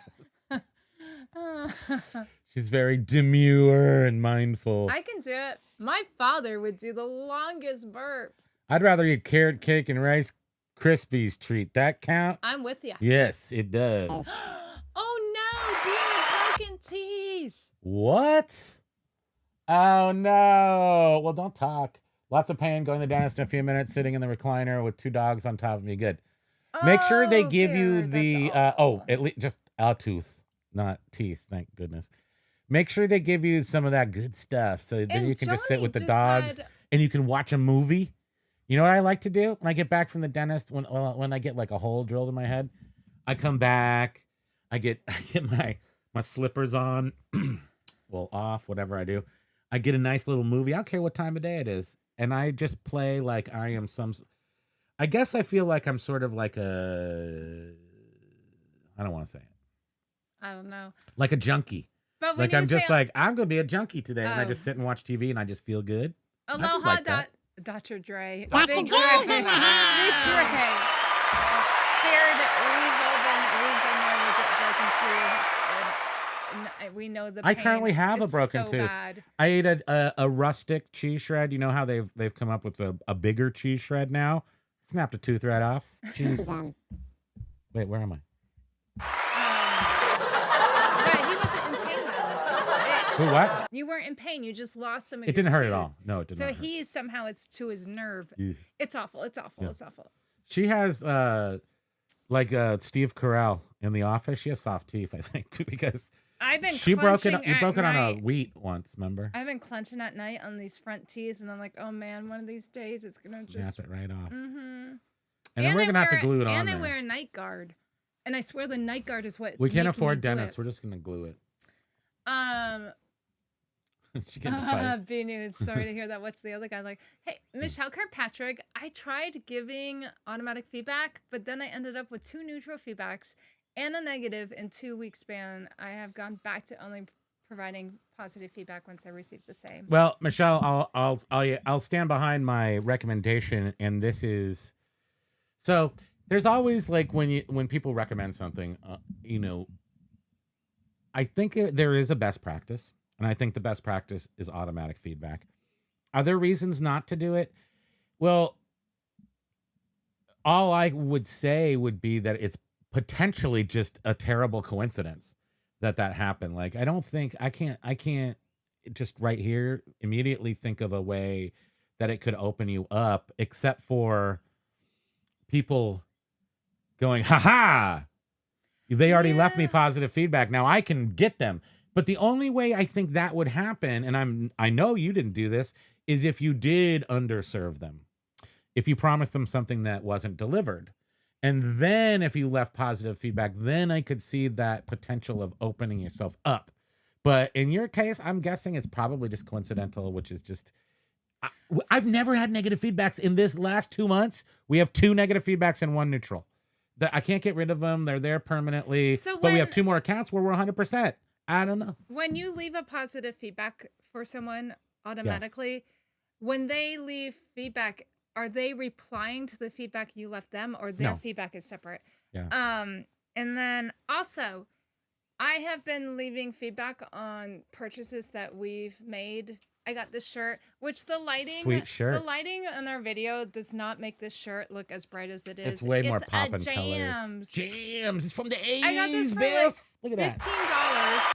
She's very demure and mindful. I can do it. My father would do the longest burps. I'd rather eat carrot cake and Rice Krispies treat. That count? I'm with you. Yes, it does. Oh no, dear broken teeth. What? Oh no. Well, don't talk. Lots of pain, going to the dentist in a few minutes, sitting in the recliner with 2 dogs on top of me. Good. Make sure they give you dear, the that's awful. at least just a tooth, not teeth, thank goodness. Make sure they give you some of that good stuff so then And you can just sit Johnny with the just dogs had- and you can watch a movie. You know what I like to do when I get back from the dentist, when I get like a hole drilled in my head? I come back, I get my slippers on, well, off, whatever I do. I get a nice little movie. I don't care what time of day it is. And I just play like I am I guess I feel like I'm sort of like I don't want to say it. I don't know. Like a junkie. But when Like you I'm just say, like, I'm going to be a junkie today. And I Oh. just sit and watch TV and I just feel good. I do Aloha, like that. Dr. Dre. Dr. Big Dre's Dre. in the Big house. Dre. Feared we've been there with broken teeth. And we know the I pain. currently have a It's broken so tooth. Bad. I ate a rustic cheese shred. You know how they've come up with a bigger cheese shred now? Snapped a tooth right off. Cheese. Wait, where am I? But he wasn't in pain though. Who, what? You weren't in pain. You just lost some of It your didn't hurt at teeth. all. No, it didn't So hurt. he somehow it's to his nerve. Eugh. It's awful. It's awful. Yeah. It's awful. She has like Steve Carell in The Office. She has soft teeth, I think, because I've been she broke it. clenching You at broke it on a night. wheat once. Remember? I've been clenching at night on these front teeth, and I'm like, oh man, one of these days it's gonna just. Snap it right off. Mm-hmm. And then we're gonna have to glue it on And I there. wear a night guard, and I swear the night guard is what. We can't making afford me do dentists. it. We're just gonna glue it. She getting a fight. B News. Sorry to hear that. What's the other guy like? Hey, Michelle Kirkpatrick. I tried giving automatic feedback, but then I ended up with 2 neutral feedbacks and a negative in 2 week span. I have gone back to only providing positive feedback once I receive the same. Well, Michelle, I'll stand behind my recommendation, and this is so. There's always like when people recommend something, I think there is a best practice, and I think the best practice is automatic feedback. Are there reasons not to do it? Well, all I would say would be that it's potentially just a terrible coincidence that happened. Like, I don't think I can't just right here immediately think of a way that it could open you up, except for people going, ha, they already left me Yeah. positive feedback. Now I can get them. But the only way I think that would happen, and I know you didn't do this, is if you did underserve them. If you promised them something that wasn't delivered. And then if you left positive feedback, then I could see that potential of opening yourself up. But in your case, I'm guessing it's probably just coincidental, which is just, I've never had negative feedbacks in this last 2 months. We have 2 negative feedbacks and 1 neutral. I can't get rid of them. They're there permanently. So but we have when- 2 more accounts where we're 100%. I don't know. When you leave a positive feedback for someone automatically, when they leave feedback, are they replying to the feedback you left them, or their No. feedback is separate? Yeah. And then also, I have been leaving feedback on purchases that we've made. I got this shirt, which the Sweet shirt. the lighting on our video does not make this shirt look as bright as it is. It's way more a poppin' colors. Jams. Jams. It's from the 80s, I got this for Biff. like Look at that. $15.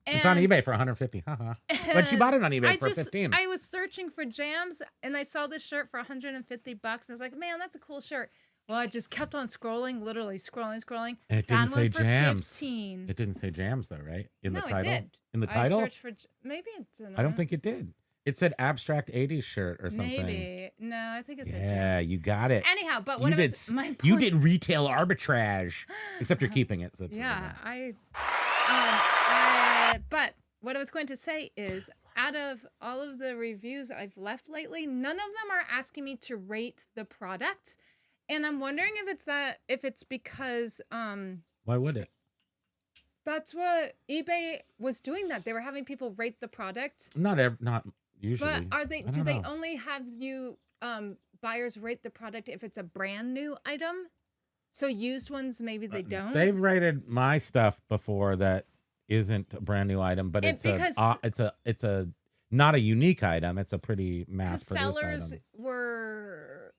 It's on eBay for $150. Haha. But she bought it on eBay for $15. I was searching for jams and I saw this shirt for $150. I was like, man, that's a cool shirt. Well, I just kept on scrolling, literally scrolling. And it didn't Found say one for jams. 15. It didn't say jams though, right? In the No, title. it did. In the title? I searched for maybe it didn't. I don't think it did. It said abstract 80s shirt or something. Maybe. No, I think it said Yeah, jams. you got it. Anyhow, but what was my point? You did retail arbitrage, except you're keeping it, so it's Yeah, really but what I was going to say is, out of all of the reviews I've left lately, none of them are asking me to rate the product, and I'm wondering if it's because Why would it? that's what eBay was doing. That they were having people rate the product. Not usually. But I do don't they know. only have you buyers rate the product if it's a brand new item? So used ones maybe they don't. They've rated my stuff before that isn't a brand new item, but it's a not a unique item. It's a pretty mass produced sellers item. were,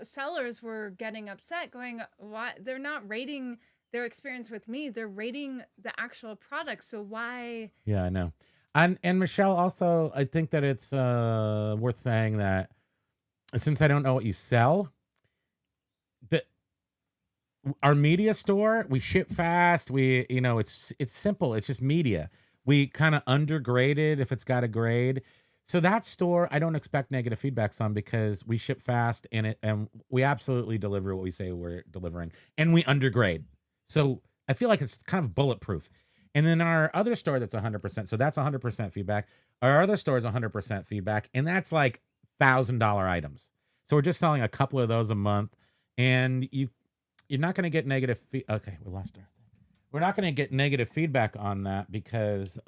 sellers were getting upset, going, "Why they're not rating their experience with me? They're rating the actual product. So why?" Yeah, I know. And Michelle, also, I think that it's worth saying that since I don't know what you sell, our media store, we ship fast. It's simple. It's just media. We kind of undergraded if it's got a grade. So that store, I don't expect negative feedbacks on because we ship fast and we absolutely deliver what we say we're delivering, and we undergrade. So I feel like it's kind of bulletproof. And then our other store that's 100%. So that's 100% feedback. Our other store is 100% feedback, and that's like $1,000 items. So we're just selling a couple of those a month, and you're not going to get negative. Okay, we lost her. We're not going to get negative feedback on that because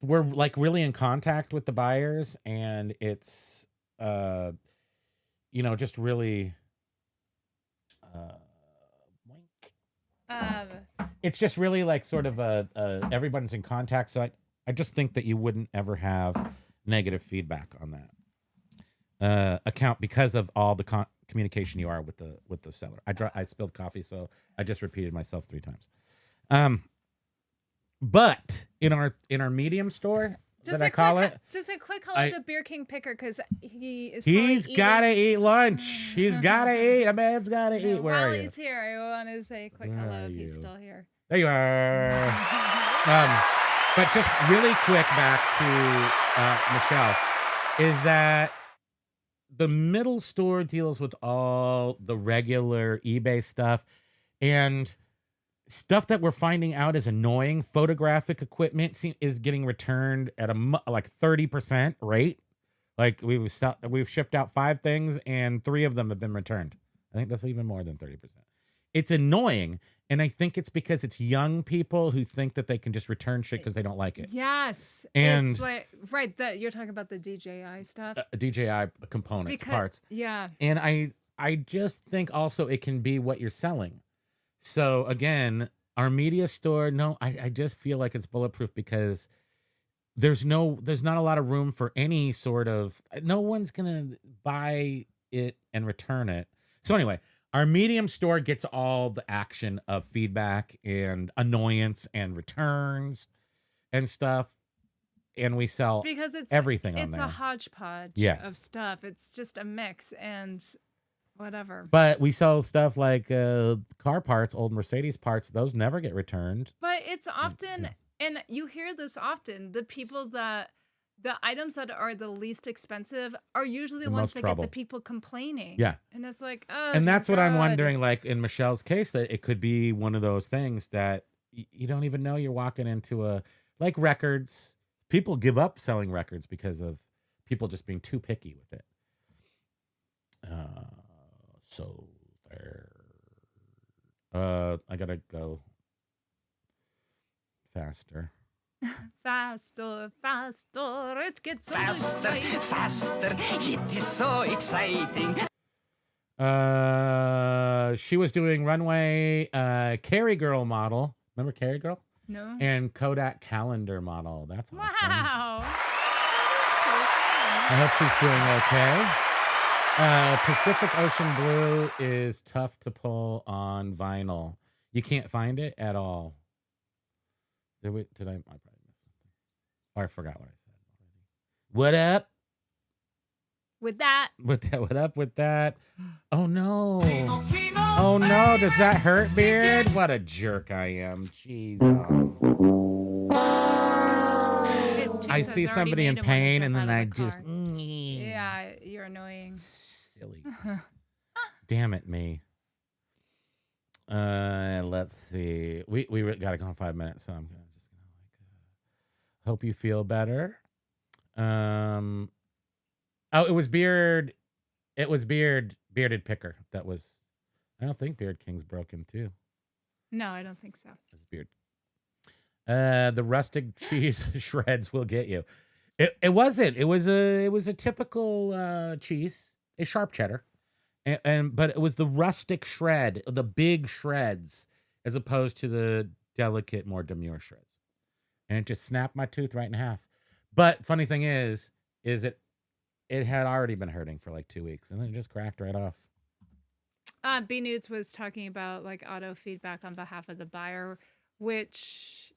we're like really in contact with the buyers, and it's just really it's just really like sort of everybody's in contact. So I just think that you wouldn't ever have negative feedback on that account because of all the communication you are with the seller. I spilled coffee, so I just repeated myself 3 times. But in our medium store, Just I call it, just a quick hello to Beer King Picker, because he's gotta eat lunch. He's gotta eat. A man's gotta eat. Where while are you? he's here, I want to say a quick Where hello are if he's you? still here. There you are. But just really quick back to Michelle, is that the middle store deals with all the regular eBay stuff and stuff that we're finding out is annoying. Photographic equipment is getting returned at a like 30% rate. Like we've shipped out 5 things and 3 of them have been returned. I think that's even more than 30%. It's annoying. And I think it's because it's young people who think that they can just return shit because they don't like it. Yes. And it's like, right, you're talking about the DJI stuff. DJI components, parts. Yeah. And I just think also it can be what you're selling. So again, our media store, no, I just feel like it's bulletproof because there's not a lot of room for any sort of, no one's going to buy it and return it. So anyway, our medium store gets all the action of feedback and annoyance and returns and stuff. And we sell because everything on there. It's a hodgepodge Yes. of stuff. It's just a mix and whatever. But we sell stuff like car parts, old Mercedes parts. Those never get returned. But it's often, and you hear this often, the items that are the least expensive are usually the ones that get the people complaining. Yeah. And it's like, oh, and that's what I'm God. wondering, like in Michelle's case, that it could be one of those things that you don't even know you're walking into like records. People give up selling records because of people just being too picky with it. So there. I gotta go. faster. Faster, faster, it gets so Faster, exciting. faster, it is so exciting. She was doing runway Carry Girl model. Remember Carry Girl? No. And Kodak calendar model. That's awesome. Wow. That I hope she's doing okay. Pacific Ocean Blue is tough to pull on vinyl. You can't find it at all. Did I probably missed something. Or I forgot what I said already. What up? With that. What up with that? Oh no. Oh no, does that hurt, Beard? What a jerk I am. Jeez. I see somebody in pain and then I just Yeah, you're annoying. silly. Damn it, me. Let's see. We gotta go in 5 minutes, so I'm just gonna hope you feel better. Oh, it was Beard. It was Bearded Picker. That was. I don't think Beard King's broken too. No, I don't think so. It's Beard. The rustic cheese shreds will get you. It wasn't. It was a typical cheese, a sharp cheddar, but it was the rustic shred, the big shreds, as opposed to the delicate, more demure shreds, and it just snapped my tooth right in half. But funny thing is it had already been hurting for like 2 weeks, and then it just cracked right off. B Nudes was talking about like auto feedback on behalf of the buyer, which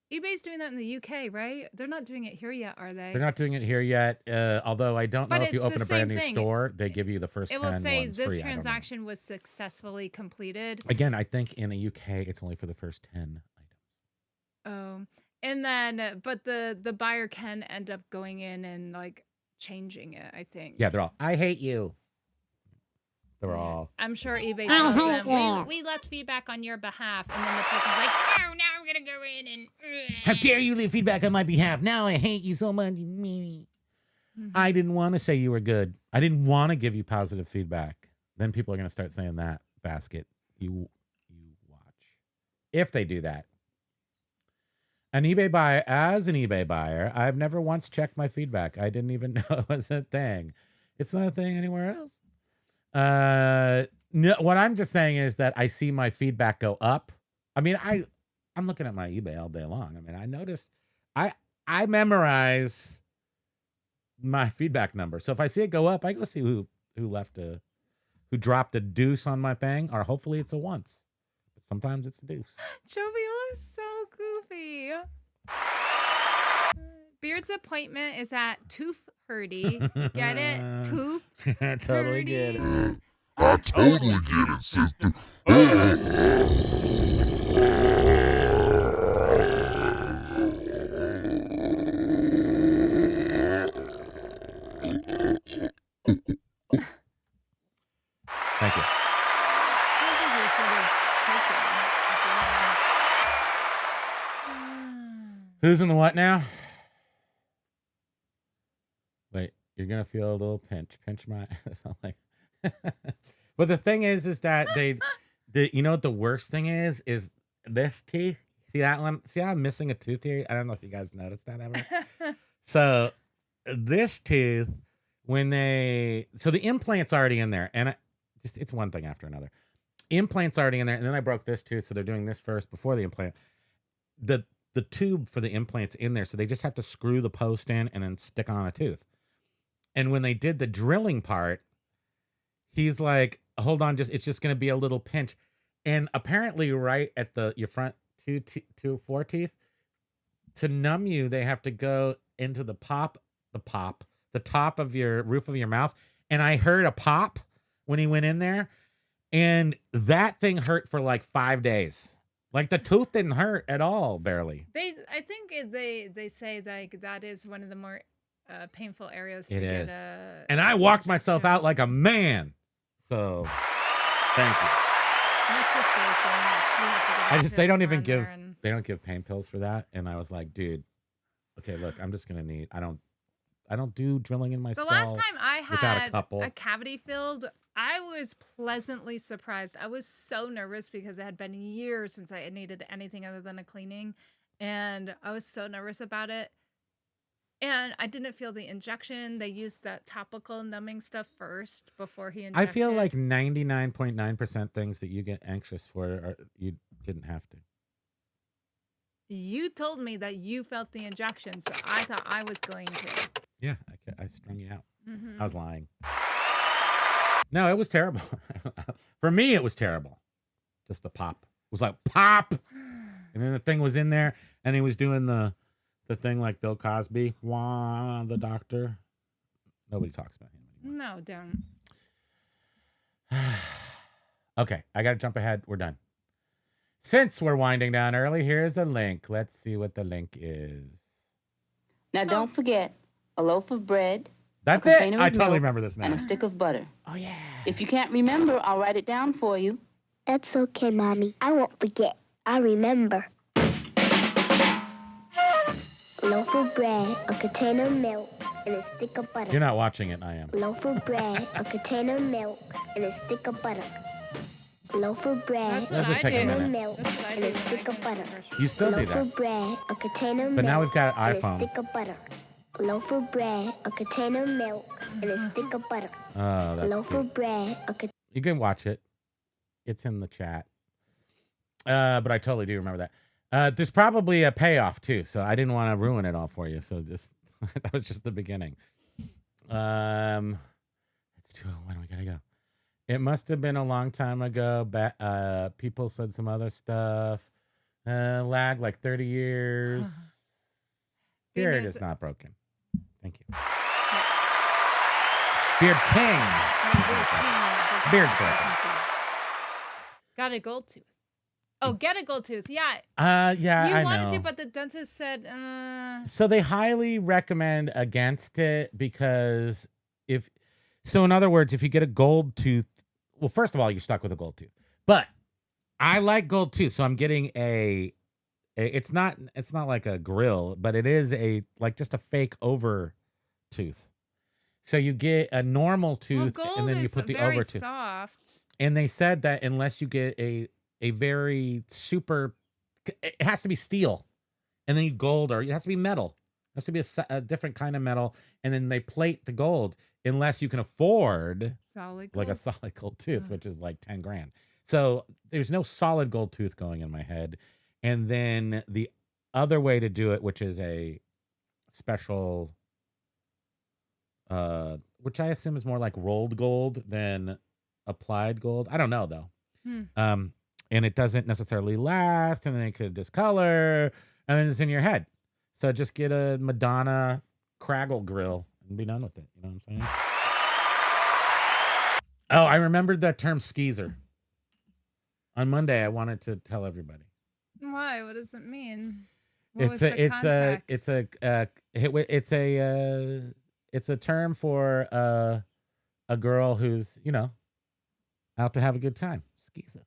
eBay's doing that in the UK, right? They're not doing it here yet, are they? They're not doing it here yet. Although I don't know But if you it's open the a brand new same thing. store, they give you the first 10 It will say ones this free. I don't know. transaction was successfully completed. Again, I think in the UK it's only for the first 10 items. Oh, and then but the buyer can end up going in and like changing it, I think. Yeah, they're all, I hate you. They're Yeah. all. I'm sure eBay I tells hate them, you. we left feedback on your behalf, and then the person's like, oh, now I'm gonna go in and How dare you leave feedback on my behalf? Now I hate you so much. I didn't want to say you were good. I didn't want to give you positive feedback. Then people are going to start saying that, Basket. You watch. If they do that. As an eBay buyer, I've never once checked my feedback. I didn't even know it was a thing. It's not a thing anywhere else. No, what I'm just saying is that I see my feedback go up. I mean, I'm looking at my eBay all day long. I mean, I notice I memorize my feedback number. So if I see it go up, I go see who dropped a deuce on my thing, or hopefully it's a once. But sometimes it's a deuce. Jovial is so goofy. Beard's appointment is at Tooth Hurdy. Get it? Tooth Totally Hurdy. get it. I totally get it, sister. Thank you. Feels like you're sort of choking at the end. Who's in the what now? Wait, you're gonna feel a little pinch. Pinch my like. But the thing is that you know what the worst thing is this teeth. See that one? See how I'm missing a tooth here? I don't know if you guys noticed that ever. So this tooth, so the implant's already in there, and it's one thing after another. Implant's already in there, and then I broke this tooth, so they're doing this first before the implant. The tube for the implant's in there, so they just have to screw the post in and then stick on a tooth. And when they did the drilling part, he's like, hold on, it's just going to be a little pinch. And apparently right at your front two four teeth, to numb you, they have to go into the top of your roof of your mouth. And I heard a pop when he went in there, and that thing hurt for like 5 days. Like the tooth didn't hurt at all, barely. I think they say like that is one of the more painful areas to It get is. a. And I walked myself out like a man. So thank you. My sister was saying that she had to get. They don't give pain pills for that. And I was like, dude, okay, look, I'm just gonna need. I don't do drilling in my The skull. last time I without a had couple. a cavity filled, I was pleasantly surprised. I was so nervous because it had been years since I had needed anything other than a cleaning. And I was so nervous about it. And I didn't feel the injection. They used that topical numbing stuff first before he injected. I feel like 99.9% things that you get anxious for you didn't have to. You told me that you felt the injection, so I thought I was going to. Yeah, I strung you out. Mhm. I was lying. No, it was terrible. For me, it was terrible. Just the pop. It was like pop. And then the thing was in there, and he was doing the thing like Bill Cosby. Wah, the doctor. Nobody talks about him anymore. No, don't. Okay, I got to jump ahead. We're done. Since we're winding down early, here's a link. Let's see what the link is. Now, don't forget a loaf of bread. That's a it. container I of totally milk, remember this now. And a stick of butter. Oh, yeah. If you can't remember, I'll write it down for you. That's okay, Mommy. I won't forget. I remember. A loaf of bread, a container of milk, and a stick of butter. You're not watching it, I am. A loaf of bread, a container of milk, and a stick of butter. A loaf of bread, That's a what That'll just take a container of minute. milk, That's what I and do a when I stick of get butter. commercials. You still A do loaf that. of bread, a container of But milk, now we've got and a iPhones. stick of butter. A loaf of bread, a container of milk, and a stick of butter. Oh, A that's loaf cute. of bread, a You can watch it. It's in the chat. But I totally do remember that. There's probably a payoff too, so I didn't want to ruin it all for you. So just that was just the beginning. It's 2:01. We gotta go. It must have been a long time ago. People said some other stuff. Lag like 30 years. Beard is not broken. Thank you. Beard King. Beard's broken. Got a gold tooth. Oh, get a gold tooth. Yeah. Yeah, You I wanted know. to, but the dentist said, So they highly recommend against it because in other words, if you get a gold tooth, well, first of all, you're stuck with a gold tooth. But I like gold tooth, so I'm getting it's not like a grill, but it is just a fake over tooth. So you get a normal tooth, gold and then you is put the very over tooth. soft. And they said that unless you get a very super, it has to be steel, and then you gold, or it has to be metal. It has to be a different kind of metal, and then they plate the gold unless you can afford Solid gold. like a solid gold tooth, which is like 10 grand. So there's no solid gold tooth going in my head. And then the other way to do it, which is a special, which I assume is more like rolled gold than applied gold. I don't know though. And it doesn't necessarily last, and then it could discolor, and then it's in your head. So just get a Madonna Craggle grill and be done with it. You know what I'm saying? Oh, I remembered that term skeezer. On Monday, I wanted to tell everybody. Why? What does it mean? What was the context? It's a term for a girl who's, out to have a good time. Skeezer.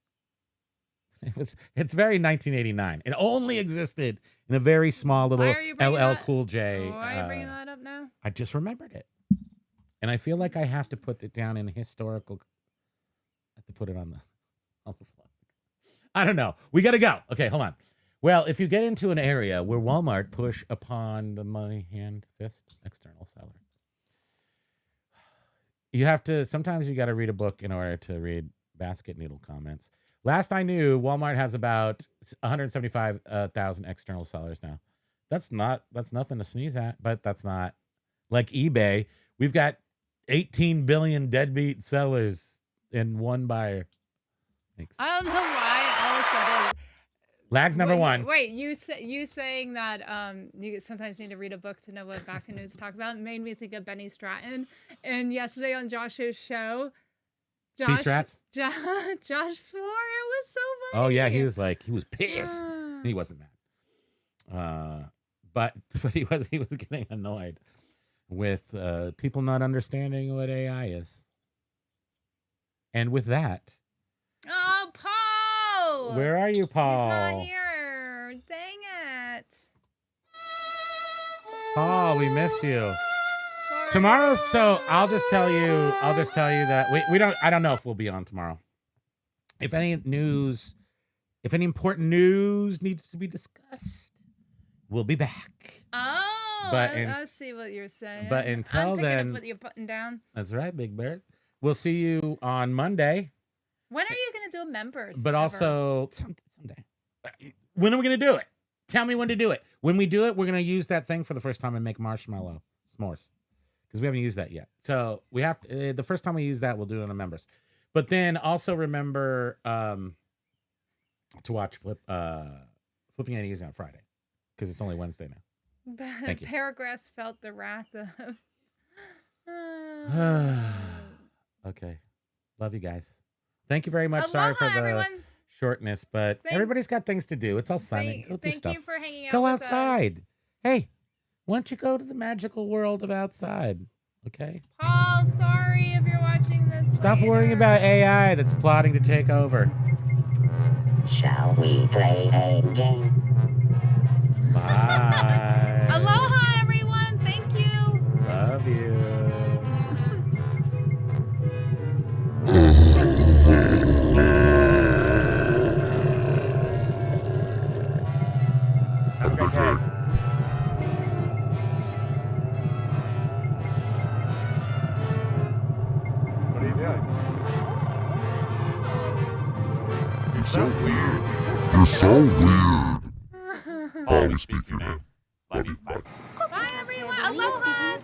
It's very 1989. It only existed in a very small little Why are you bringing LL that- Cool J. Why are you bringing that up now? I just remembered it. And I feel like I have to put it down in historical. I have to put it on the vlog. I don't know. We got to go. Okay, hold on. Well, if you get into an area where Walmart push upon the money hand fist external seller, sometimes you got to read a book in order to read basket needle comments. Last I knew, Walmart has about 175,000 external sellers now. That's nothing to sneeze at, but that's not like eBay. We've got 18 billion deadbeat sellers and one buyer. Thanks. I don't know why all of a sudden. Lag's number one. Wait, you saying that you sometimes need to read a book to know what basket news talk about made me think of Benny Stratton. And yesterday on Josh's show, Josh swore it was so funny. Oh yeah, he was pissed. He wasn't mad. But he was getting annoyed with people not understanding what AI is. And with that, oh, Paul! Where are you, Paul? He's not here. Dang it. Paul, we miss you. Sorry, Tomorrow, so I'll just tell you that we don't, I don't know if we'll be on tomorrow. If any important news needs to be discussed, we'll be back. Oh, But I see what you're saying. but until I'm picking then- up what you're putting down. That's right, Big Bird. We'll see you on Monday, When are you gonna do a members? but ever? also someday. When are we going to do it? Tell me when to do it. When we do it, we're going to use that thing for the first time and make marshmallow s'mores. Because we haven't used that yet. So we have to, the first time we use that, we'll do it on the members. But then also remember to watch Flipping and Easy on Friday. Because it's only Wednesday now. Thank you. Paragraphs felt the wrath of. Okay. Love you guys. Thank you very much. Aloha, Sorry for the everyone. shortness, but everybody's got things to do. It's all sunny. Go do Thank stuff. you for hanging out Go with us. outside. Hey, why don't you go to the magical world of outside? Okay? Paul, sorry if you're watching this. Stop later. worrying about AI that's plotting to take over. Shall we play a game? Bye. Aloha, everyone. Thank you. Love you. Have a good day. What are you doing? You're so weird. You're so weird. Always speaking. Love you. Bye. Bye, everyone. Aloha.